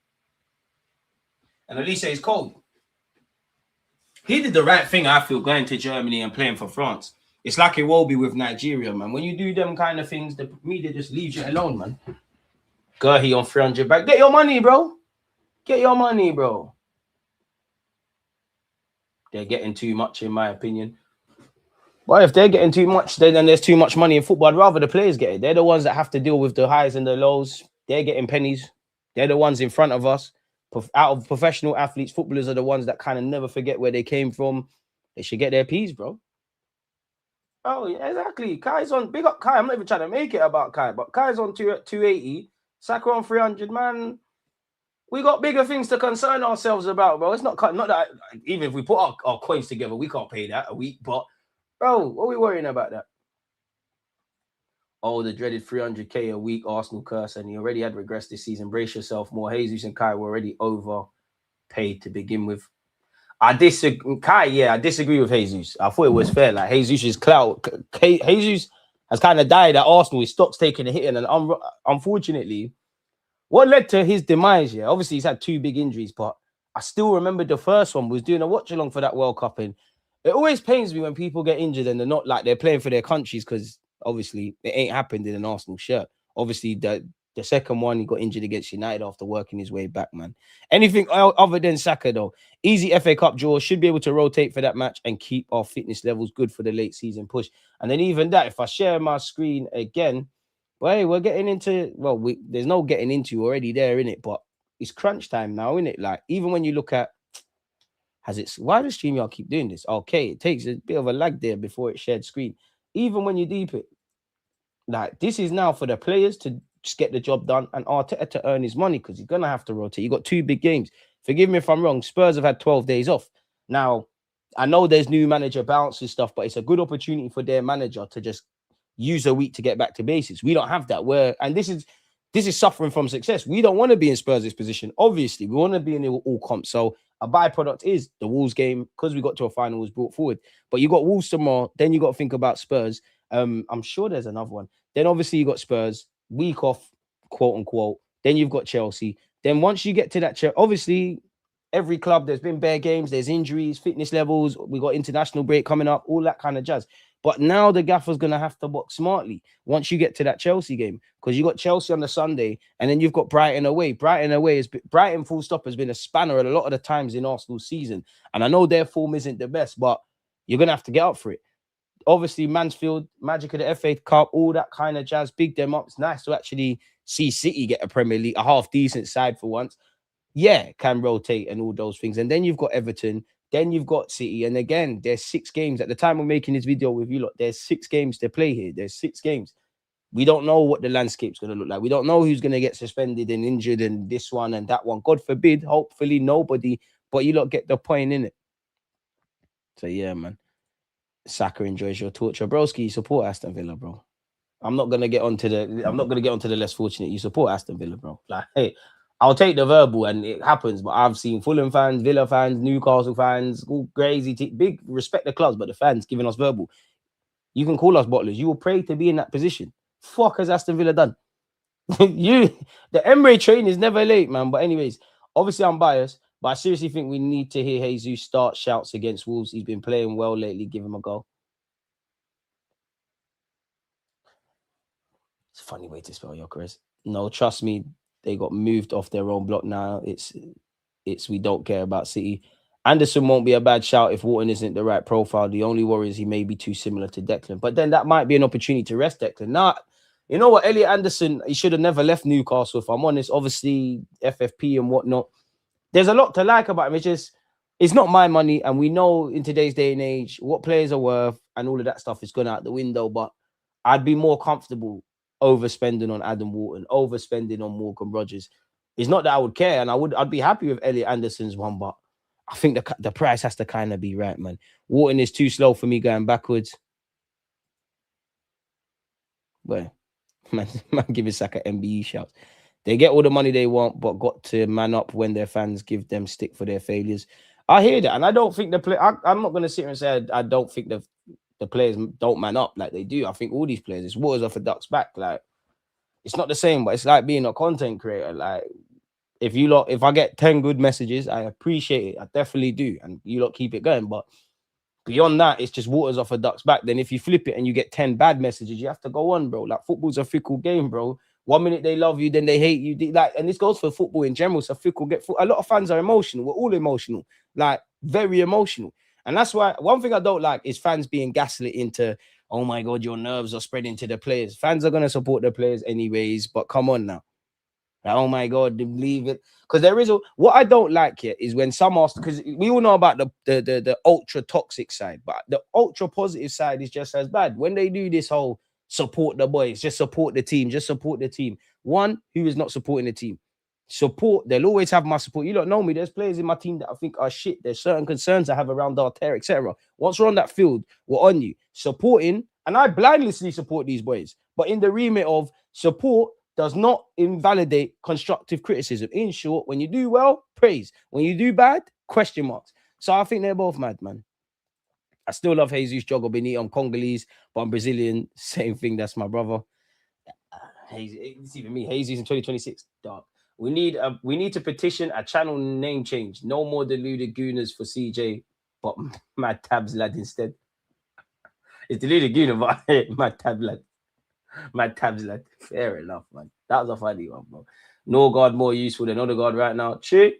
Speaker 1: And Elise is cold. He did the right thing, I feel, going to Germany and playing for France. It's like it will be with Nigeria, man. When you do them kind of things, the media just leaves you alone, man. Gerhi on 300 back. Get your money, bro. Get your money, bro. They're getting too much, in my opinion. But if they're getting too much, then there's too much money in football. I'd rather the players get it. They're the ones that have to deal with the highs and the lows. They're getting pennies. They're the ones in front of us. Out of professional athletes, footballers are the ones that kind of never forget where they came from. They should get their P's, bro. Oh, yeah, exactly. Kai's on big up Kai. I'm not even trying to make it about Kai, but Kai's on 280. Saka on 300, man. We got bigger things to concern ourselves about, bro. It's not that even if we put our coins together, we can't pay that a week. But bro, what are we worrying about that? Oh, the dreaded 300k a week Arsenal curse, and he already had regressed this season. Brace yourself more. Jesus and Kai were already overpaid to begin with. I disagree. Kai, yeah, I disagree with Jesus. I thought it was fair. Like Jesus' clout, Jesus has kind of died at Arsenal. His stock's taking a hit, and unfortunately, what led to his demise? Yeah, obviously he's had 2 big injuries, but I still remember the first one was doing a watch along for that World Cup, and it always pains me when people get injured and they're not like they're playing for their countries, because obviously it ain't happened in an Arsenal shirt. Obviously the second one, he got injured against United after working his way back, man. Anything other than Saka, though, easy FA Cup draw, should be able to rotate for that match and keep our fitness levels good for the late season push. And then even that, if I share my screen again, well, hey, we're getting into, well, there's no getting into already there, innit? But it's crunch time now, innit? Like, even when you look at, why does StreamYard keep doing this? Okay, it takes a bit of a lag there before it shared screen. Even when you deep it, like, this is now for the players to just get the job done and Arteta to earn his money, because he's going to have to rotate. You got 2 big games. Forgive me if I'm wrong. Spurs have had 12 days off. Now, I know there's new manager bounce and stuff, but it's a good opportunity for their manager to just use a week to get back to basics. We don't have that. And this is suffering from success. We don't want to be in Spurs' position. Obviously, we want to be in all comps. So a byproduct is the Wolves game, because we got to a final, was brought forward. But you got Wolves tomorrow. Then you got to think about Spurs. I'm sure there's another one. Then obviously you got Spurs, week off, quote unquote. Then you've got Chelsea. Then once you get to that, obviously every club, there's been bare games, there's injuries, fitness levels. We got international break coming up, all that kind of jazz. But now the gaffer's going to have to box smartly once you get to that Chelsea game, because you got Chelsea on the Sunday, and then you've got Brighton away. Brighton full stop has been a spanner a lot of the times in Arsenal's season. And I know their form isn't the best, but you're going to have to get up for it. Obviously, Mansfield, magic of the FA Cup, all that kind of jazz, big them up. It's nice to actually see City get a Premier League, a half-decent side for once. Yeah, can rotate and all those things. And then you've got Everton, then you've got City. And again, there's 6 games. At the time of making this video with you lot, there's 6 games to play here. There's 6 games. We don't know what the landscape's going to look like. We don't know who's going to get suspended and injured and this one and that one. God forbid, hopefully nobody. But you lot get the point, in it. So, yeah, man. Saka enjoys your torture. Broski, you support Aston Villa, bro. I'm not gonna get onto the less fortunate. You support Aston Villa, bro. Like, hey, I'll take the verbal, and it happens. But I've seen Fulham fans, Villa fans, Newcastle fans, all crazy. Big respect the clubs, but the fans giving us verbal. You can call us bottlers. You will pray to be in that position. Fuck has Aston Villa done? The Emre train is never late, man. But anyways, obviously I'm biased, but I seriously think we need to hear Jesus start shouts against Wolves. He's been playing well lately. Give him a go. It's a funny way to spell your Chris. No, trust me, they got moved off their own block now. It's we don't care about City. Anderson won't be a bad shout if Wharton isn't the right profile. The only worry is he may be too similar to Declan. But then that might be an opportunity to rest Declan. Now, you know what? Elliot Anderson, he should have never left Newcastle, if I'm honest. Obviously, FFP and whatnot. There's a lot to like about him. It's not my money. And we know in today's day and age what players are worth and all of that stuff is gone out the window. But I'd be more comfortable overspending on Adam Wharton, overspending on Morgan Rogers. It's not that I would care, and I'd be happy with Elliot Anderson's one, but I think the price has to kind of be right, man. Wharton is too slow for me going backwards. Well, man give us like an MBE shout. They get all the money they want, but got to man up when their fans give them stick for their failures. I hear that, and I don't think I'm not going to sit here and say I don't think the players don't man up like they do. I think all these players, it's waters off a duck's back. Like, it's not the same, but it's like being a content creator. Like, if I get 10 good messages, I appreciate it. I definitely do. And you lot keep it going. But beyond that, it's just waters off a duck's back. Then if you flip it and you get 10 bad messages, you have to go on, bro. Like, football's a fickle game, bro. 1 minute they love you, then they hate you. Like, and this goes for football in general. So fickle a lot of fans are emotional. We're all emotional, like very emotional. And that's why one thing I don't like is fans being gaslit into, oh my God, your nerves are spreading to the players. Fans are going to support the players anyways, but come on now. Oh my God, leave it. Because there is what I don't like here is when some ask, because we all know about the ultra toxic side, but the ultra positive side is just as bad. When they do this whole support the boys, just support the team, just support the team. One who is not supporting the team. Support, they'll always have my support. You don't know me. There's players in my team that I think are shit. There's certain concerns I have around Arteta, etc. Once we're on that field, we're on you. Supporting, and I blindlessly support these boys, but in the remit of support does not invalidate constructive criticism. In short, when you do well, praise. When you do bad, question marks. So I think they're both mad, man. I still love Jesus Jogo Benito. I'm Congolese, but I'm Brazilian. Same thing. That's my brother. It's even me. Jesus in 2026. Dark. We need to petition a channel name change. No more deluded gooners for CJ, but Mad Tabs lad instead. It's deluded gooner, but Mad Tab lad. Mad Tabs lad. Fair enough, man. That was a funny one, bro. No God more useful than other God right now. True.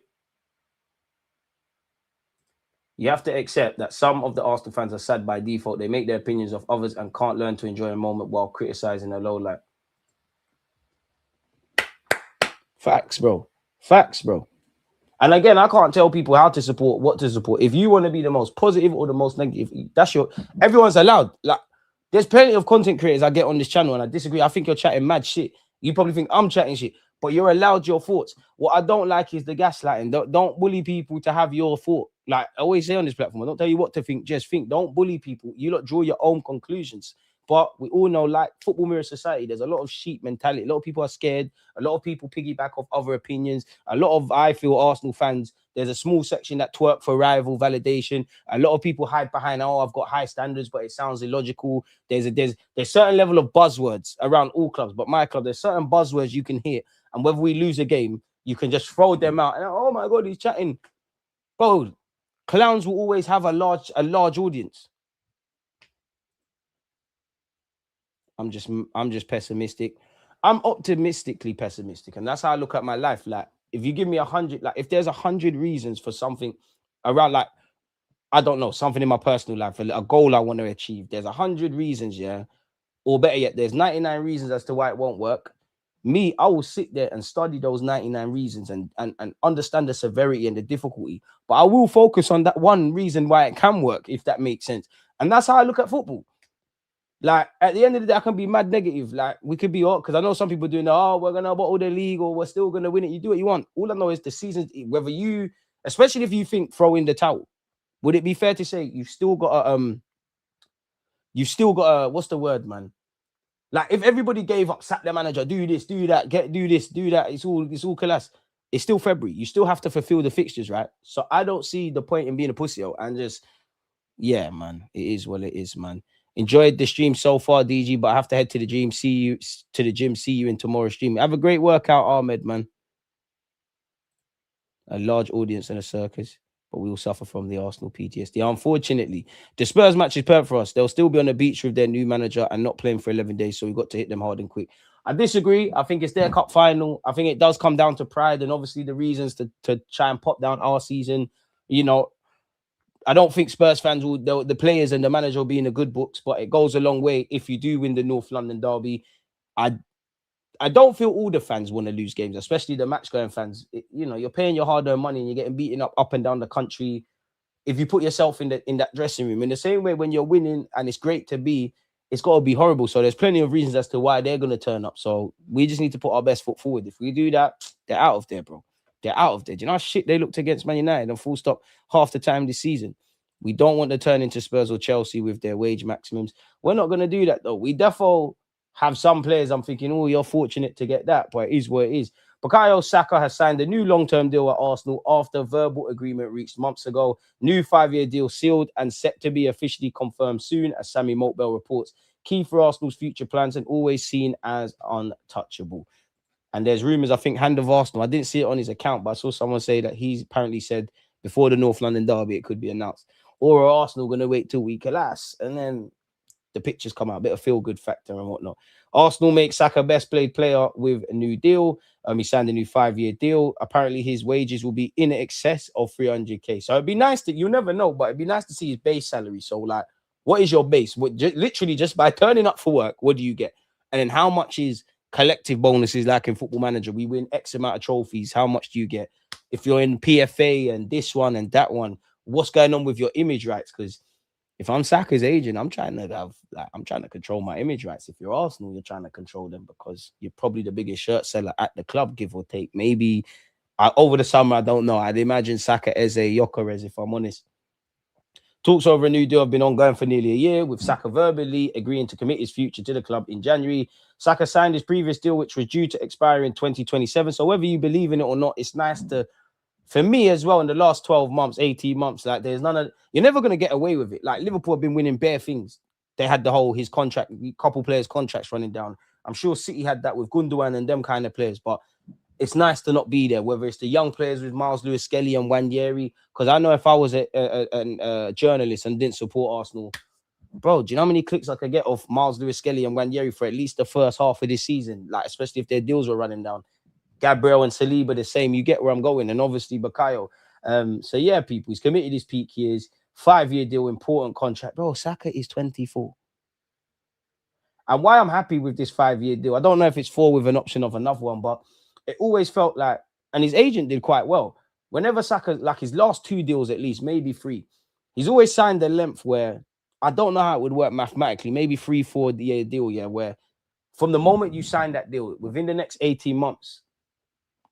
Speaker 1: You have to accept that some of the Arsenal fans are sad by default. They make their opinions of others and can't learn to enjoy a moment while criticizing a low light. Facts, bro. Facts, bro. And again, I can't tell people how to support, what to support. If you want to be the most positive or the most negative, that's everyone's allowed. Like, there's plenty of content creators I get on this channel, and I disagree. I think you're chatting mad shit. You probably think I'm chatting shit, but you're allowed your thoughts. What I don't like is the gaslighting. Don't bully people to have your thought. Like I always say on this platform, I don't tell you what to think, just think. Don't bully people. You lot draw your own conclusions. But we all know, like football mirror society, there's a lot of sheep mentality. A lot of people are scared. A lot of people piggyback off other opinions. A lot of, I feel, Arsenal fans, there's a small section that twerk for rival validation. A lot of people hide behind, oh, I've got high standards, but it sounds illogical. There's certain level of buzzwords around all clubs, but my club, there's certain buzzwords you can hear. And whether we lose a game, you can just throw them out. And oh my God, he's chatting. Bro, clowns will always have a large audience. I'm just pessimistic. I'm optimistically pessimistic, and that's how I look at my life. Like, if you give me 100, like if there's 100 reasons for something around, like I don't know, something in my personal life, a goal I want to achieve, there's 100 reasons, yeah, or better yet, there's 99 reasons as to why it won't work. Me, I will sit there and study those 99 reasons and understand the severity and the difficulty, but I will focus on that one reason why it can work, if that makes sense. And that's how I look at football. Like, at the end of the day, I can be mad negative. Like, we could be hot, because I know some people doing, oh, we're going to bottle the league, or we're still going to win it. You do what you want. All I know is the season, whether you, especially if you think throw in the towel, would it be fair to say you've still got a, what's the word, man? Like, if everybody gave up, sack the manager, do this, do that, do this, do that, it's all class. It's still February. You still have to fulfill the fixtures, right? So I don't see the point in being a pussy and just, yeah, man, it is what it is, man. Enjoyed the stream so far, DG, but I have to head to the gym. See you in tomorrow's stream. Have a great workout, Ahmed, man. A large audience and a circus, but we will suffer from the Arsenal PTSD. Unfortunately, the Spurs match is perfect for us. They'll still be on the beach with their new manager and not playing for 11 days, so we've got to hit them hard and quick. I disagree. I think it's their cup final. I think it does come down to pride and obviously the reasons to try and pop down our season. You know, I don't think Spurs fans will, the players and the manager will be in the good books, but it goes a long way if you do win the North London derby. I don't feel all the fans want to lose games, especially the match-going fans. You're paying your hard-earned money and you're getting beaten up and down the country. If you put yourself in that dressing room, in the same way when you're winning and it's great to be, it's got to be horrible. So there's plenty of reasons as to why they're going to turn up. So we just need to put our best foot forward. If we do that, they're out of there, bro. They're out of there. Do you know how shit they looked against Man United and full stop half the time this season? We don't want to turn into Spurs or Chelsea with their wage maximums. We're not going to do that, though. We definitely have some players I'm thinking, oh, you're fortunate to get that, but it is what it is. Bukayo Saka has signed a new long-term deal at Arsenal after verbal agreement reached months ago. New 5-year deal sealed and set to be officially confirmed soon, as Sammy Motbell reports. Key for Arsenal's future plans and always seen as untouchable. And there's rumours, I think, hand of Arsenal. I didn't see it on his account, but I saw someone say that he's apparently said before the North London derby it could be announced. Or are Arsenal going to wait till we collapse? And then the pictures come out, a bit of feel-good factor and whatnot. Arsenal make Saka best played player with a new deal. He signed a new 5-year deal. Apparently, his wages will be in excess of 300k. So it'd be nice to, you never know, but it'd be nice to see his base salary. So, like, what is your base? Literally, just by turning up for work, what do you get? And then how much is collective bonuses like in Football Manager? We win X amount of trophies. How much do you get? If you're in PFA and this one and that one, what's going on with your image rights? Because if I'm Saka's agent, I'm trying to control my image rights. If you're Arsenal, you're trying to control them because you're probably the biggest shirt seller at the club, give or take. Maybe over the summer, I don't know. I'd imagine Saka as a Gyökeres, if I'm honest. Talks over a new deal have been ongoing for nearly a year, with Saka verbally agreeing to commit his future to the club in January. Saka signed his previous deal, which was due to expire in 2027. So whether you believe in it or not, it's nice to, for me as well, in the last 12 months, 18 months, like there's none of, you're never going to get away with it. Like Liverpool have been winning bare things. They had the whole, his contract, couple players' contracts running down. I'm sure City had that with Gundogan and them kind of players, but it's nice to not be there, whether it's the young players with Miles Lewis-Skelly and Wanyeri. Because I know if I was a journalist and didn't support Arsenal, bro, do you know how many clicks I could get off Miles Lewis-Skelly and Wanyeri for at least the first half of this season? Like, especially if their deals were running down. Gabriel and Saliba the same. You get where I'm going. And obviously Bukayo. So yeah, people, he's committed his peak years. 5-year deal, important contract. Bro, Saka is 24. And why I'm happy with this 5-year deal, I don't know if it's 4 with an option of another one, but it always felt like, and his agent did quite well. Whenever Saka, like his last 2 deals at least, maybe 3, he's always signed a length where I don't know how it would work mathematically. Maybe 3-4 year deal, yeah, where from the moment you sign that deal, within the next 18 months,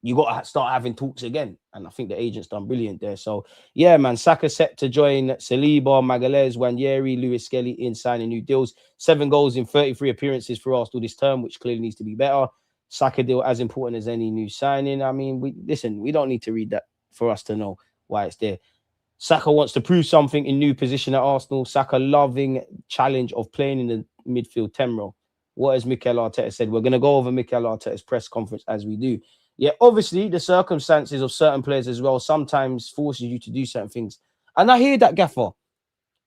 Speaker 1: you got to start having talks again. And I think the agent's done brilliant there. So, yeah, man, Saka set to join Saliba, Magalhaes, Wanyeri, Lewis-Skelly in signing new deals. 7 goals in 33 appearances for Arsenal this term, which clearly needs to be better. Saka deal as important as any new signing. I mean, we don't need to read that for us to know why it's there. Saka wants to prove something in new position at Arsenal. Saka loving challenge of playing in the midfield 10 role. What has Mikel Arteta said? We're going to go over Mikel Arteta's press conference as we do. Yeah, obviously, the circumstances of certain players as well sometimes forces you to do certain things. And I hear that, Gaffer.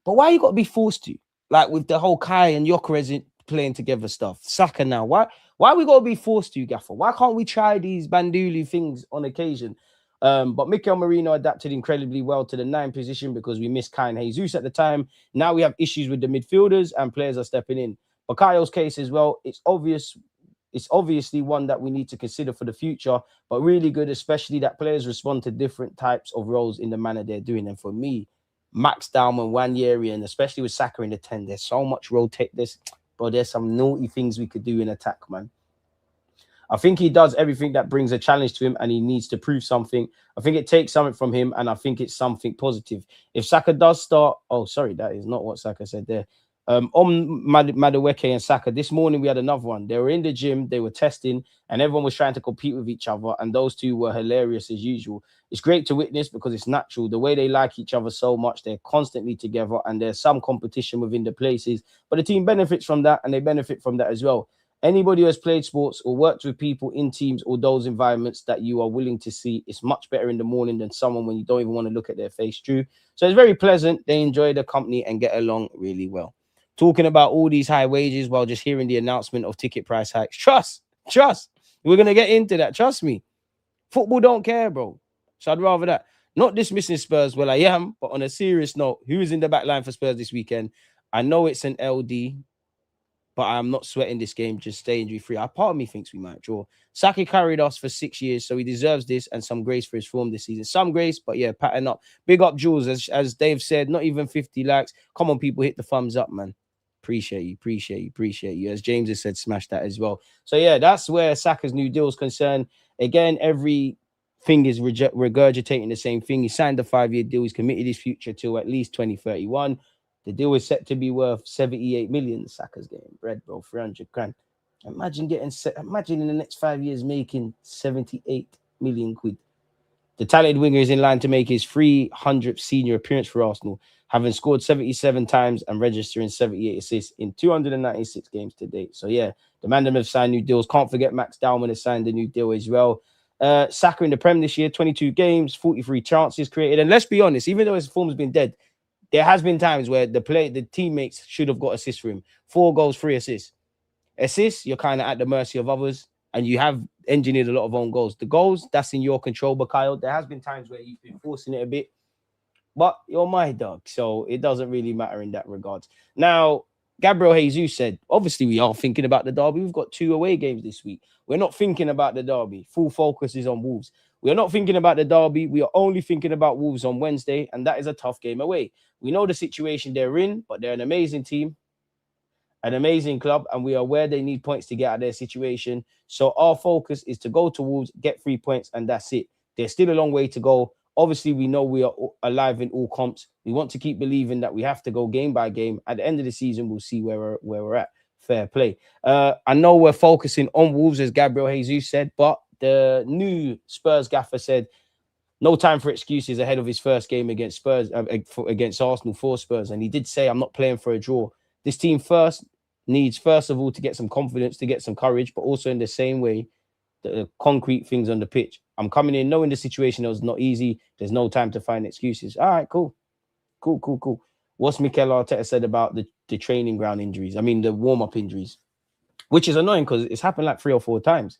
Speaker 1: But why you got to be forced to? Like with the whole Kai and Gyökeres playing together stuff. Saka now. Why we got to be forced to, Gaffer? Why can't we try these banduli things on occasion? But Mikel Merino adapted incredibly well to the 9 position because we missed Kai and Jesus at the time. Now we have issues with the midfielders and players are stepping in. Bukayo's case as well, it's obvious. It's obviously one that we need to consider for the future, but really good, especially that players respond to different types of roles in the manner they're doing. And for me, Max Dalman, Wanyeri, and especially with Saka in the 10, there's so much rotate this, bro. There's some naughty things we could do in attack, man. I think he does everything that brings a challenge to him and he needs to prove something. I think it takes something from him and I think it's something positive. If Saka does start, oh, sorry, that is not what Saka said there. On Madueke and Saka, this morning we had another one. They were in the gym, they were testing, and everyone was trying to compete with each other, and those two were hilarious as usual. It's great to witness because it's natural. The way they like each other so much, they're constantly together, and there's some competition within the places, but the team benefits from that, and they benefit from that as well. Anybody who has played sports or worked with people in teams or those environments that you are willing to see, it's much better in the morning than someone when you don't even want to look at their face, Drew. So it's very pleasant. They enjoy the company and get along really well. Talking about all these high wages while just hearing the announcement of ticket price hikes. Trust. We're going to get into that. Trust me. Football don't care, bro. So I'd rather that. Not dismissing Spurs. Well, I am. But on a serious note, who is in the back line for Spurs this weekend? I know it's an LD, but I'm not sweating this game. Just stay injury free. Part of me thinks we might draw. Saki carried us for 6 years, so he deserves this and some grace for his form this season. Some grace, but yeah, pattern up. Big up, Jules. As Dave said, not even 50 likes. Come on, people, hit the thumbs up, man. Appreciate you. As James has said, smash that as well. So yeah, that's where Saka's new deal is concerned. Again, everything is regurgitating the same thing. He signed a 5-year deal. He's committed his future till at least 2031. The deal is set to be worth 78 million. Saka's getting bread, bro, 300 grand. Imagine in the next 5 years making 78 million quid. The talented winger is in line to make his 300th senior appearance for Arsenal, having scored 77 times and registering 78 assists in 296 games to date. So yeah, the man them have signed new deals. Can't forget Max Dalman has signed a new deal as well. Saka in the Prem this year, 22 games, 43 chances created. And let's be honest, even though his form's been dead, There has been times where the teammates should have got assists for him. 4 goals, 3 assists. Assists, you're kind of at the mercy of others, and you have engineered a lot of own goals. The goals, that's in your control, Bukayo. There has been times where you've been forcing it a bit, but you're my dog, so it doesn't really matter in that regards. Now, Gabriel Jesus said, obviously, we are thinking about the derby. We've got 2 away games this week. We're not thinking about the derby. Full focus is on Wolves. We are not thinking about the derby. We are only thinking about Wolves on Wednesday, and that is a tough game away. We know the situation they're in, but they're an amazing team, an amazing club, and we are aware they need points to get out of their situation. So our focus is to go to Wolves, get 3 points, and that's it. There's still a long way to go. Obviously, we know we are alive in all comps. We want to keep believing that we have to go game by game. At the end of the season, we'll see where we're at. Fair play. I know we're focusing on Wolves, as Gabriel Jesus said, but the new Spurs gaffer said no time for excuses ahead of his first game against Spurs, against Arsenal for Spurs. And he did say, I'm not playing for a draw. This team needs, first of all, to get some confidence, to get some courage, but also in the same way, the concrete things on the pitch. I'm coming in knowing the situation was not easy. There's no time to find excuses. All right, cool. What's Mikel Arteta said about the training ground injuries? I mean, the warm-up injuries, which is annoying because it's happened like 3 or 4 times.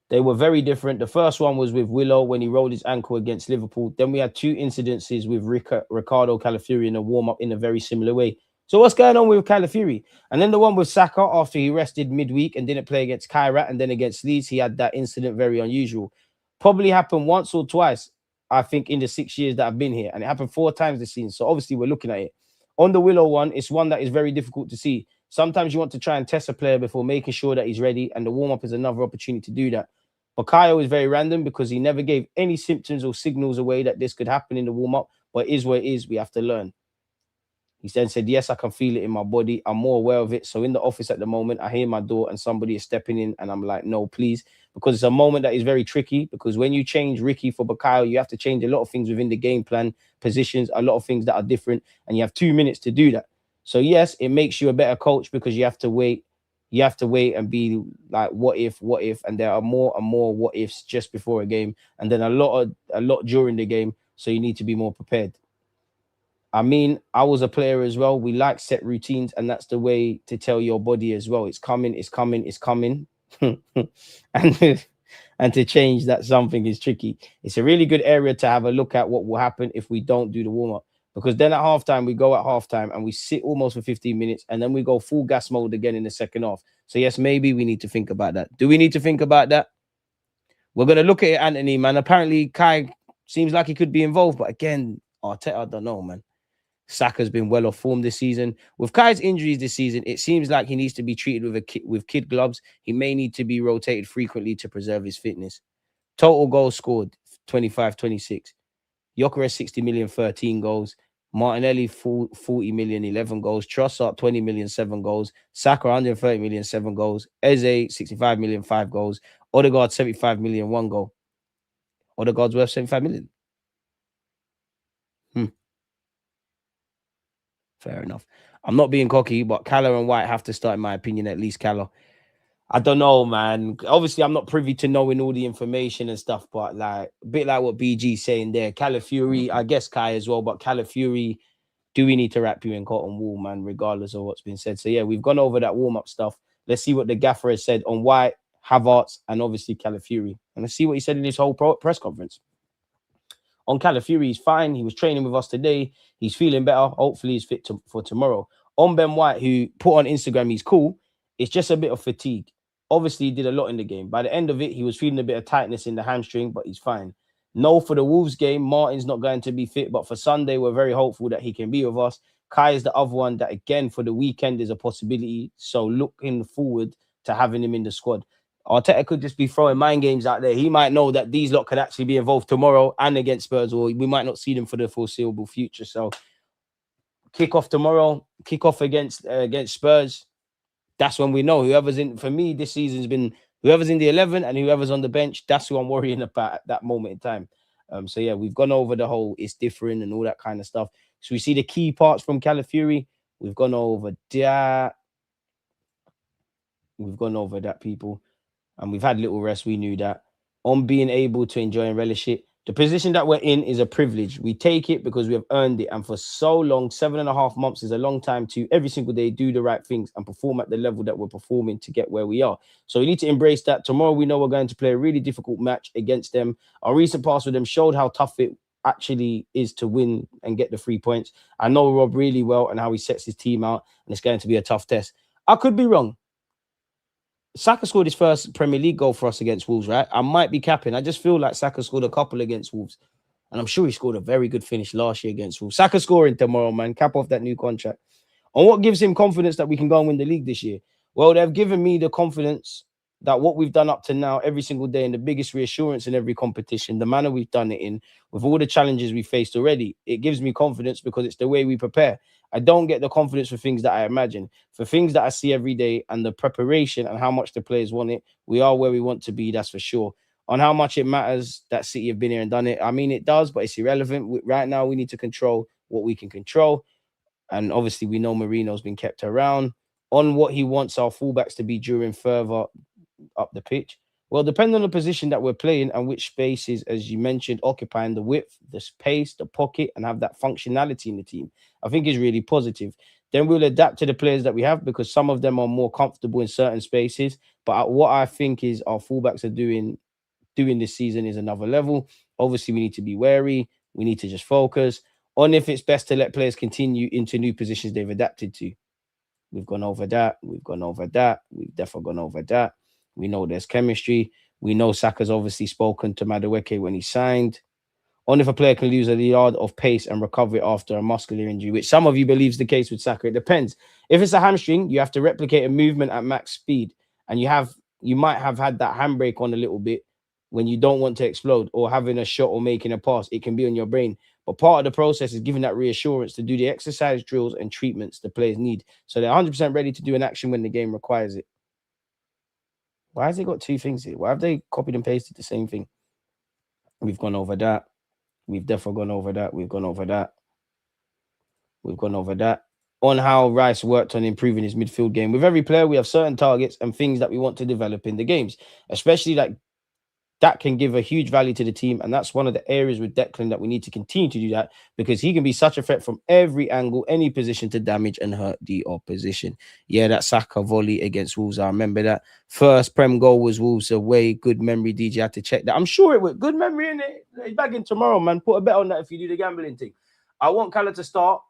Speaker 1: They were very different. The first one was with Willow when he rolled his ankle against Liverpool. Then we had 2 incidences with Riccardo Calafiori in a warm-up in a very similar way. So what's going on with Calafiori? And then the one with Saka after he rested midweek and didn't play against Kairat and then against Leeds, he had that incident, very unusual. Probably happened once or twice, I think, in the 6 years that I've been here. And it happened 4 times this season. So obviously we're looking at it. On the Willow one, it's one that is very difficult to see. Sometimes you want to try and test a player before making sure that he's ready. And the warm-up is another opportunity to do that. Bukayo is very random because he never gave any symptoms or signals away that this could happen in the warm-up. But it is what it is. We have to learn. He then said, yes, I can feel it in my body. I'm more aware of it. So in the office at the moment, I hear my door and somebody is stepping in and I'm like, no, please. Because it's a moment that is very tricky because when you change Ricky for Bukayo, you have to change a lot of things within the game plan, positions, a lot of things that are different. And you have 2 minutes to do that. So yes, it makes you a better coach because you have to wait. You have to wait and be like, what if? And there are more and more what ifs just before a game. And then a lot during the game. So you need to be more prepared. I mean, I was a player as well. We like set routines, and that's the way to tell your body as well. It's coming. and and to change that something is tricky. It's a really good area to have a look at what will happen if we don't do the warm-up. Because then at halftime, we go at halftime and we sit almost for 15 minutes, and then we go full gas mode again in the second half. So yes, maybe we need to think about that. Do we need to think about that? We're going to look at it, Anthony, man. Apparently, Kai seems like he could be involved, but again, Arteta, I don't know, man. Saka's been well off form this season. With Kai's injuries this season, it seems like he needs to be treated with kid gloves. He may need to be rotated frequently to preserve his fitness. Total goals scored, 25-26. Gyökeres, 60 million, 13 goals. Martinelli, 40 million, 11 goals. Trossard, 20 million, 7 goals. Saka, 130 million, 7 goals. Eze, 65 million, 5 goals. Odegaard, 75 million, 1 goal. Odegaard's worth 75 million. Fair enough. I'm not being cocky, but Calla and White have to start, in my opinion, at least Calla. I don't know, man. Obviously, I'm not privy to knowing all the information and stuff, but like a bit like what BG's saying there. Calafiori, I guess Kai as well, but Calafiori, do we need to wrap you in cotton wool, man, regardless of what's been said? So yeah, we've gone over that warm-up stuff. Let's see what the gaffer has said on White, Havertz, and obviously Calafiori. And let's see what he said in his whole press conference. On Calafiori, he's fine. He was training with us today. He's feeling better. Hopefully, he's fit for tomorrow. On Ben White, who put on Instagram, he's cool. It's just a bit of fatigue. Obviously, he did a lot in the game. By the end of it, he was feeling a bit of tightness in the hamstring, but he's fine. No, for the Wolves game, Martin's not going to be fit, but for Sunday, we're very hopeful that he can be with us. Kai is the other one that, again, for the weekend is a possibility. So looking forward to having him in the squad. Arteta could just be throwing mind games out there. He might know that these lot could actually be involved tomorrow and against Spurs, or we might not see them for the foreseeable future. So kick off tomorrow, kick off against Spurs. That's when we know whoever's in. For me, this season's been whoever's in the 11 and whoever's on the bench. That's who I'm worrying about at that moment in time. So yeah, we've gone over the whole it's different and all that kind of stuff. So we see the key parts from Calafiori. We've gone over that. We've gone over that, people. And we've had little rest. We knew that. On being able to enjoy and relish it. The position that we're in is a privilege. We take it because we have earned it. And for so long, 7.5 months is a long time to every single day do the right things and perform at the level that we're performing to get where we are. So we need to embrace that. Tomorrow, we know we're going to play a really difficult match against them. Our recent pass with them showed how tough it actually is to win and get the 3 points. I know Rob really well and how he sets his team out, and it's going to be a tough test. I could be wrong. Saka scored his first Premier League goal for us against Wolves, right? I might be capping. I just feel like Saka scored a couple against Wolves. And I'm sure he scored a very good finish last year against Wolves. Saka scoring tomorrow, man. Cap off that new contract. And what gives him confidence that we can go and win the league this year? Well, they've given me the confidence that what we've done up to now, every single day, and the biggest reassurance in every competition, the manner we've done it in, with all the challenges we faced already, it gives me confidence because it's the way we prepare. I don't get the confidence for things that I imagine. For things that I see every day and the preparation and how much the players want it, we are where we want to be, that's for sure. On how much it matters that City have been here and done it, I mean, it does, but it's irrelevant. Right now, we need to control what we can control. And obviously, we know Marino's been kept around on what he wants our fullbacks to be during further up the pitch. Well, depending on the position that we're playing and which spaces, as you mentioned, occupying the width, the space, the pocket, and have that functionality in the team, I think is really positive. Then we'll adapt to the players that we have because some of them are more comfortable in certain spaces. But what I think is our fullbacks are doing this season is another level. Obviously, we need to be wary. We need to just focus on if it's best to let players continue into new positions they've adapted to. We've gone over that. We've gone over that. We've definitely gone over that. We know there's chemistry. We know Saka's obviously spoken to Madueke when he signed. Only if a player can lose a yard of pace and recover it after a muscular injury, which some of you believes the case with Saka. It depends. If it's a hamstring, you have to replicate a movement at max speed, and you might have had that handbrake on a little bit when you don't want to explode or having a shot or making a pass. It can be on your brain. But part of the process is giving that reassurance to do the exercise drills and treatments the players need. So they're 100% ready to do an action when the game requires it. Why has it got two things here? Why have they copied and pasted the same thing? We've gone over that. We've definitely gone over that. We've gone over that. We've gone over that. On how Rice worked on improving his midfield game. With every player, we have certain targets and things that we want to develop in the games, especially like that can give a huge value to the team. And that's one of the areas with Declan that we need to continue to do that because he can be such a threat from every angle, any position to damage and hurt the opposition. Yeah, that Saka volley against Wolves, I remember that. First Prem goal was Wolves away. Good memory, DJ. Had to check that. I'm sure it was good memory in it. He's back in tomorrow, man. Put a bet on that if you do the gambling thing. I want Cala to start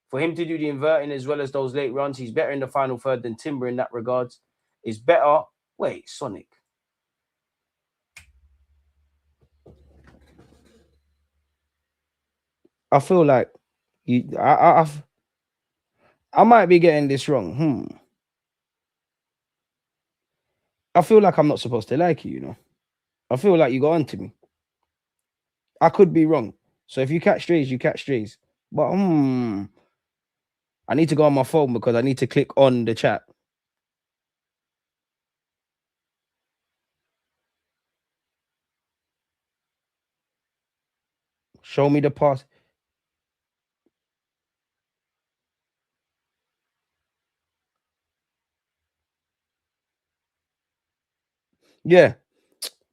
Speaker 1: for him to do the inverting as well as those late runs. He's better in the final third than Timber in that regards. Is better. Wait, Sonic. I feel like I might be getting this wrong. I feel like I'm not supposed to like you, I feel like you got onto me. I could be wrong. So if you catch strays, you catch strays. But I need to go on my phone because I need to click on the chat. Show me the pass. Yeah,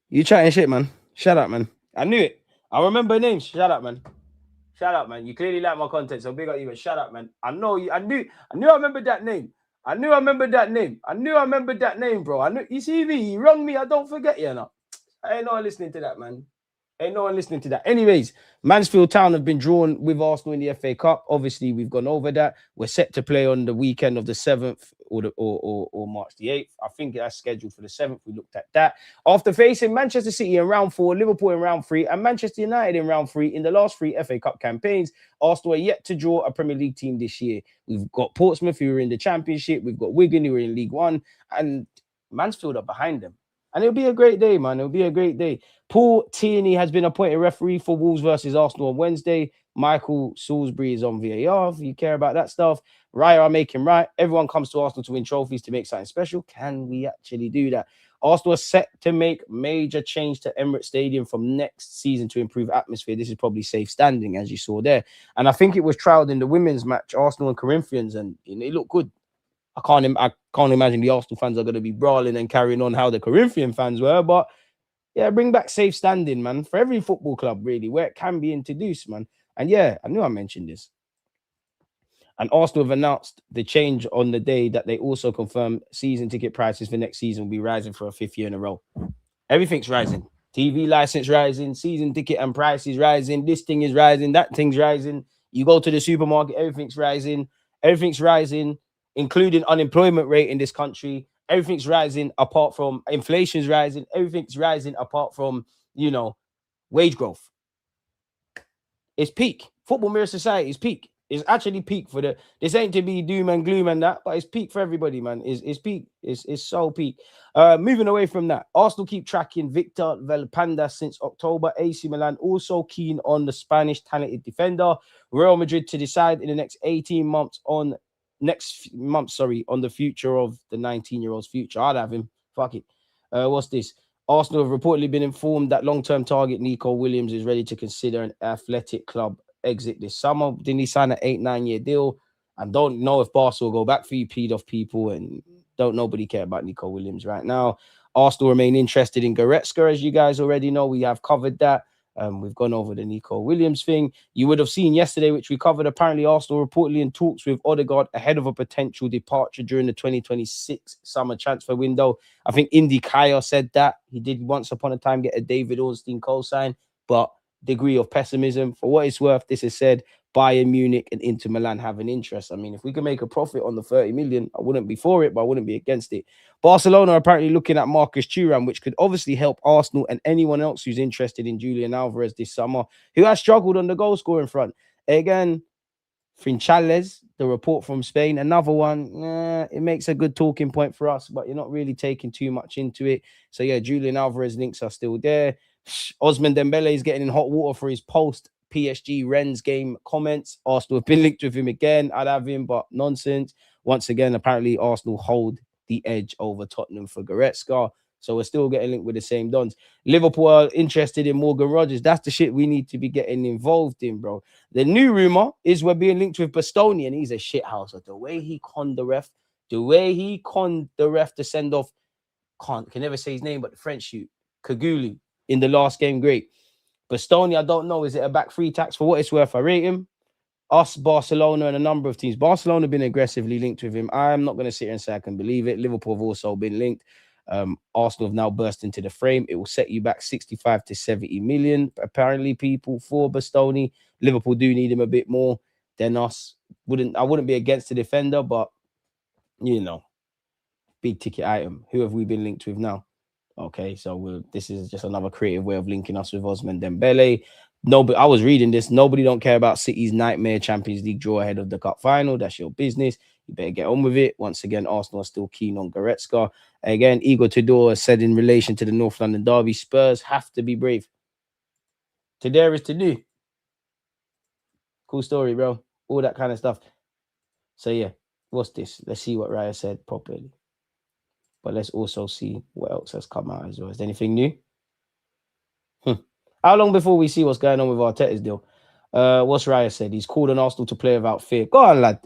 Speaker 1: you chatting shit, man. Shut up, man. I knew it. I remember names. Shut up, man. Shut up, man. You clearly like my content, so big up you, but shut up, man. I know you. I knew I remembered that name. I knew I remembered that name. I knew I remembered that name, bro. I knew you see me, you wrong me. I don't forget you know. I ain't no one listening to that, man. Ain't no one listening to that. Anyways, Mansfield Town have been drawn with Arsenal in the FA Cup. Obviously, we've gone over that. We're set to play on the weekend of the 7th or March the 8th. I think that's scheduled for the 7th. We looked at that. After facing Manchester City in round 4, Liverpool in round 3, and Manchester United in round 3 in the last 3 FA Cup campaigns, Arsenal are yet to draw a Premier League team this year. We've got Portsmouth, who are in the Championship. We've got Wigan, who are in League One, and Mansfield are behind them. And it'll be a great day, man. It'll be a great day. Paul Tierney has been appointed referee for Wolves versus Arsenal on Wednesday. Michael Salisbury is on VAR if you care about that stuff. Raya are making right. Everyone comes to Arsenal to win trophies to make something special. Can we actually do that? Arsenal are set to make major change to Emirates Stadium from next season to improve atmosphere. This is probably safe standing, as you saw there. And I think it was trialed in the women's match, Arsenal and Corinthians, and it looked good. I can't imagine the Arsenal fans are going to be brawling and carrying on how the Corinthian fans were, but Yeah, bring back safe standing, man, for every football club, really, where it can be introduced, man. And yeah, I knew I mentioned this. And Arsenal have announced the change on the day that they also confirmed season ticket prices for next season will be rising for a fifth year in a row. Everything's rising. TV license rising, season ticket and prices rising. This thing is rising, that thing's rising. You go to the supermarket, everything's rising. Everything's rising, including unemployment rate in this country. Everything's rising apart from inflation's rising. Everything's rising apart from, you know, wage growth. It's peak. Football Mirror Society is peak. It's actually peak for the. This ain't to be doom and gloom and that, but it's peak for everybody, man. It's peak. It's so peak. Moving away from that, Arsenal keep tracking Victor Valpanda since October. AC Milan also keen on the Spanish talented defender. Real Madrid to decide in the next 18 months on on the future of the 19-year-old's future. I'd have him. Fuck it. What's this? Arsenal have reportedly been informed that long-term target Nico Williams is ready to consider an athletic club exit this summer. Didn't he sign an 8-9 year deal? And don't know if Barca will go back for you, peed off people, and don't nobody care about Nico Williams right now. Arsenal remain interested in Goretzka, as you guys already know. We have covered that. We've gone over the Nico Williams thing. You would have seen yesterday, which we covered, apparently Arsenal reportedly in talks with Odegaard ahead of a potential departure during the 2026 summer transfer window. I think Indy Kaya said that. He did once upon a time get a David Ornstein co-sign, but degree of pessimism. For what it's worth, this is said, Bayern Munich and Inter Milan have an interest. I mean, if we can make a profit on the 30 million, I wouldn't be for it, but I wouldn't be against it. Barcelona are apparently looking at Marcus Thuram, which could obviously help Arsenal and anyone else who's interested in Julian Alvarez this summer, who has struggled on the goal scoring front. Again, Finchales, the report from Spain, another one, it makes a good talking point for us, but you're not really taking too much into it. So yeah, Julian Alvarez links are still there. Osman Dembele is getting in hot water for his post PSG Rennes game comments. Arsenal have been linked with him again. I'd have him, but nonsense. Once again, apparently Arsenal hold the edge over Tottenham for Goretzka. So we're still getting linked with the same dons. Liverpool are interested in Morgan Rogers. That's the shit we need to be getting involved in, bro. The new rumor is we're being linked with Bastoni, and he's a shithouser. The way he conned the ref, to send off, can never say his name, but the French shoot, Kagulu, in the last game, great. Bastoni, I don't know. Is it a back free tax? For what it's worth, I rate him. Us, Barcelona, and a number of teams. Barcelona have been aggressively linked with him. I'm not going to sit here and say I can believe it. Liverpool have also been linked. Arsenal have now burst into the frame. It will set you back 65 to 70 million, apparently, people, for Bastoni. Liverpool do need him a bit more than us. I wouldn't be against the defender, but, you know, big ticket item. Who have we been linked with now? Okay, so this is just another creative way of linking us with Osman Dembele. But I was reading this. Nobody don't care about City's nightmare Champions League draw ahead of the cup final. That's your business. You better get on with it. Once again, Arsenal are still keen on Goretzka. Again, Igor Tudor said in relation to the North London derby, Spurs have to be brave. Today is to do. Cool story, bro. All that kind of stuff. So yeah, what's this? Let's see what Raya said properly. But let's also see what else has come out as well. Is there anything new? How long before we see what's going on with Arteta's deal? What's Raya said? He's called on Arsenal to play without fear. Go on, lad.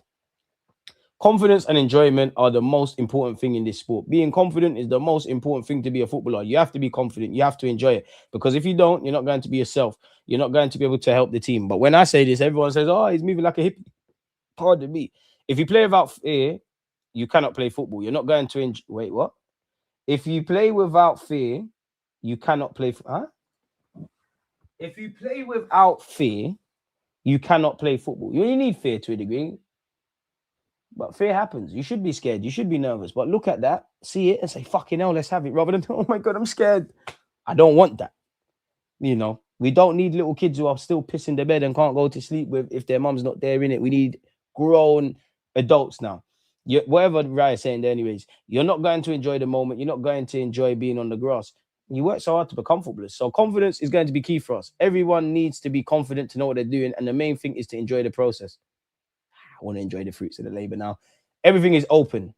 Speaker 1: Confidence and enjoyment are the most important thing in this sport. Being confident is the most important thing to be a footballer. You have to be confident. You have to enjoy it. Because if you don't, you're not going to be yourself. You're not going to be able to help the team. But when I say this, everyone says, oh, he's moving like a hippie. Pardon me. If you play without fear, you cannot play football. You're not going to enjoy. Wait, what? If you play without fear, you cannot play. Huh? If you play without fear, you cannot play football. You only need fear to a degree. But fear happens. You should be scared. You should be nervous. But look at that, see it, and say, fucking hell, let's have it. Rather than, oh my God, I'm scared. I don't want that. You know, we don't need little kids who are still pissing their bed and can't go to sleep with if their mum's not there in it. We need grown adults now. Whatever Raya is saying there, anyways, you're not going to enjoy the moment. You're not going to enjoy being on the grass. You work so hard to become footballers. So confidence is going to be key for us. Everyone needs to be confident to know what they're doing. And the main thing is to enjoy the process. I want to enjoy the fruits of the labor now. Everything is open.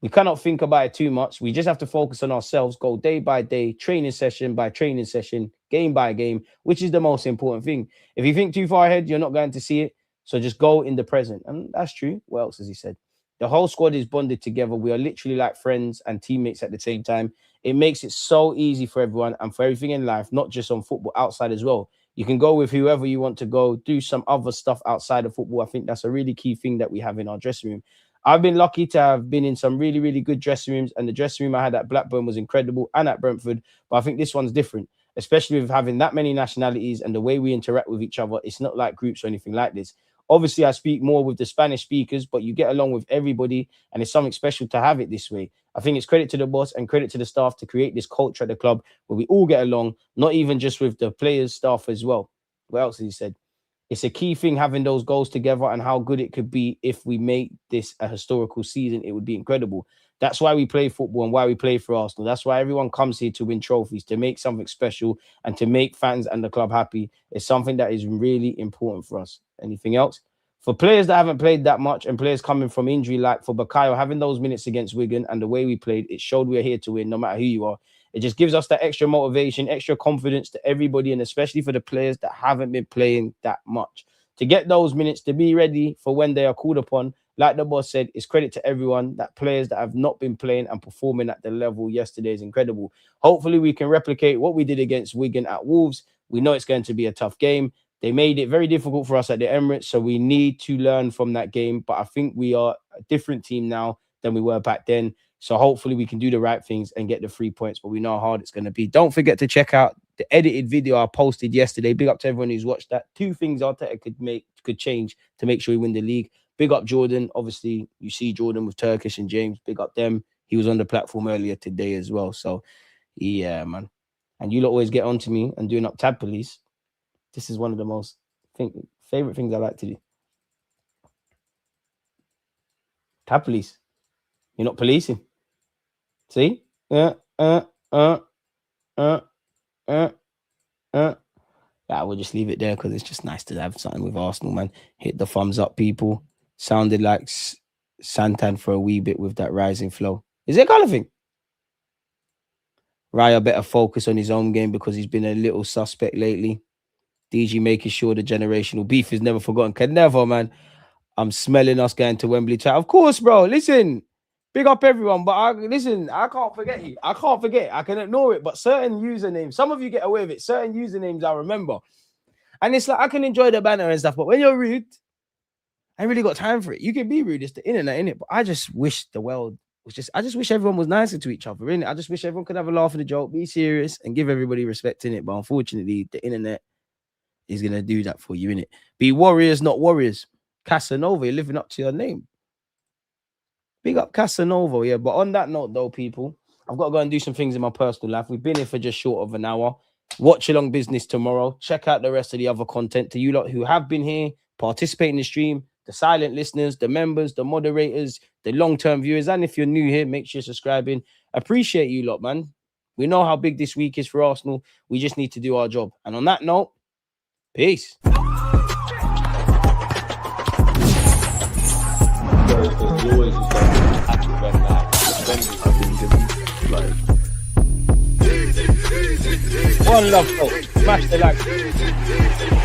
Speaker 1: We cannot think about it too much. We just have to focus on ourselves, go day by day, training session by training session, game by game, which is the most important thing. If you think too far ahead, you're not going to see it. So just go in the present. And that's true. What else has he said? The whole squad is bonded together. We are literally like friends and teammates at the same time. It makes it so easy for everyone and for everything in life, not just on football, outside as well. You can go with whoever you want to go, do some other stuff outside of football. I think that's a really key thing that we have in our dressing room. I've been lucky to have been in some really, really good dressing rooms, and the dressing room I had at Blackburn was incredible and at Brentford, but I think this one's different, especially with having that many nationalities and the way we interact with each other. It's not like groups or anything like this. Obviously, I speak more with the Spanish speakers, but you get along with everybody, and it's something special to have it this way. I think it's credit to the boss and credit to the staff to create this culture at the club where we all get along, not even just with the players, staff as well. What else has he said? It's a key thing having those goals together, and how good it could be if we make this a historical season. It would be incredible. That's why we play football and why we play for Arsenal. That's why everyone comes here to win trophies, to make something special and to make fans and the club happy. It's something that is really important for us. Anything else? For players that haven't played that much and players coming from injury, like for Bukayo, having those minutes against Wigan and the way we played, it showed we're here to win no matter who you are. It just gives us that extra motivation, extra confidence to everybody, and especially for the players that haven't been playing that much. To get those minutes, to be ready for when they are called upon, like the boss said, it's credit to everyone. That players that have not been playing and performing at the level yesterday is incredible. Hopefully we can replicate what we did against Wigan at Wolves. We know it's going to be a tough game. They made it very difficult for us at the Emirates, so we need to learn from that game. But I think we are a different team now than we were back then. So hopefully we can do the right things and get the 3 points, but we know how hard it's going to be. Don't forget to check out the edited video I posted yesterday. Big up to everyone who's watched that. 2 things Arteta could change to make sure we win the league. Big up Jordan. Obviously, you see Jordan with Turkish and James. Big up them. He was on the platform earlier today as well. So, yeah, man. And you lot always get on to me and doing up tab police. This is one of the most favorite things I like to do. Tab police. You're not policing. See? Yeah, we'll just leave it there because it's just nice to have something with Arsenal, man. Hit the thumbs up, people. Sounded like Santan for a wee bit with that rising flow. Is it a colour thing? Raya better focus on his own game because he's been a little suspect lately. DG making sure the generational beef is never forgotten. Can never, man. I'm smelling us going to Wembley chat. Of course, bro. Listen. Big up everyone, but I can't forget you. I can't forget. I can ignore it, but certain usernames, some of you get away with it. Certain usernames I remember. And it's like, I can enjoy the banner and stuff, but when you're rude, I ain't really got time for it. You can be rude. It's the internet, innit? But I just wish the world was I just wish everyone was nicer to each other, innit? I just wish everyone could have a laugh and a joke, be serious, and give everybody respect, innit? But unfortunately, the internet is going to do that for you, innit? Be warriors, not warriors. Casanova, you're living up to your name. Big up Casanova, yeah. But on that note, though, people, I've got to go and do some things in my personal life. We've been here for just short of an hour. Watch along business tomorrow. Check out the rest of the other content. To you lot who have been here, participate in the stream, the silent listeners, the members, the moderators, the long-term viewers, and if you're new here, make sure you're subscribing. Appreciate you lot, man. We know how big this week is for Arsenal. We just need to do our job. And on that note, peace. One love, folks. Smash the like.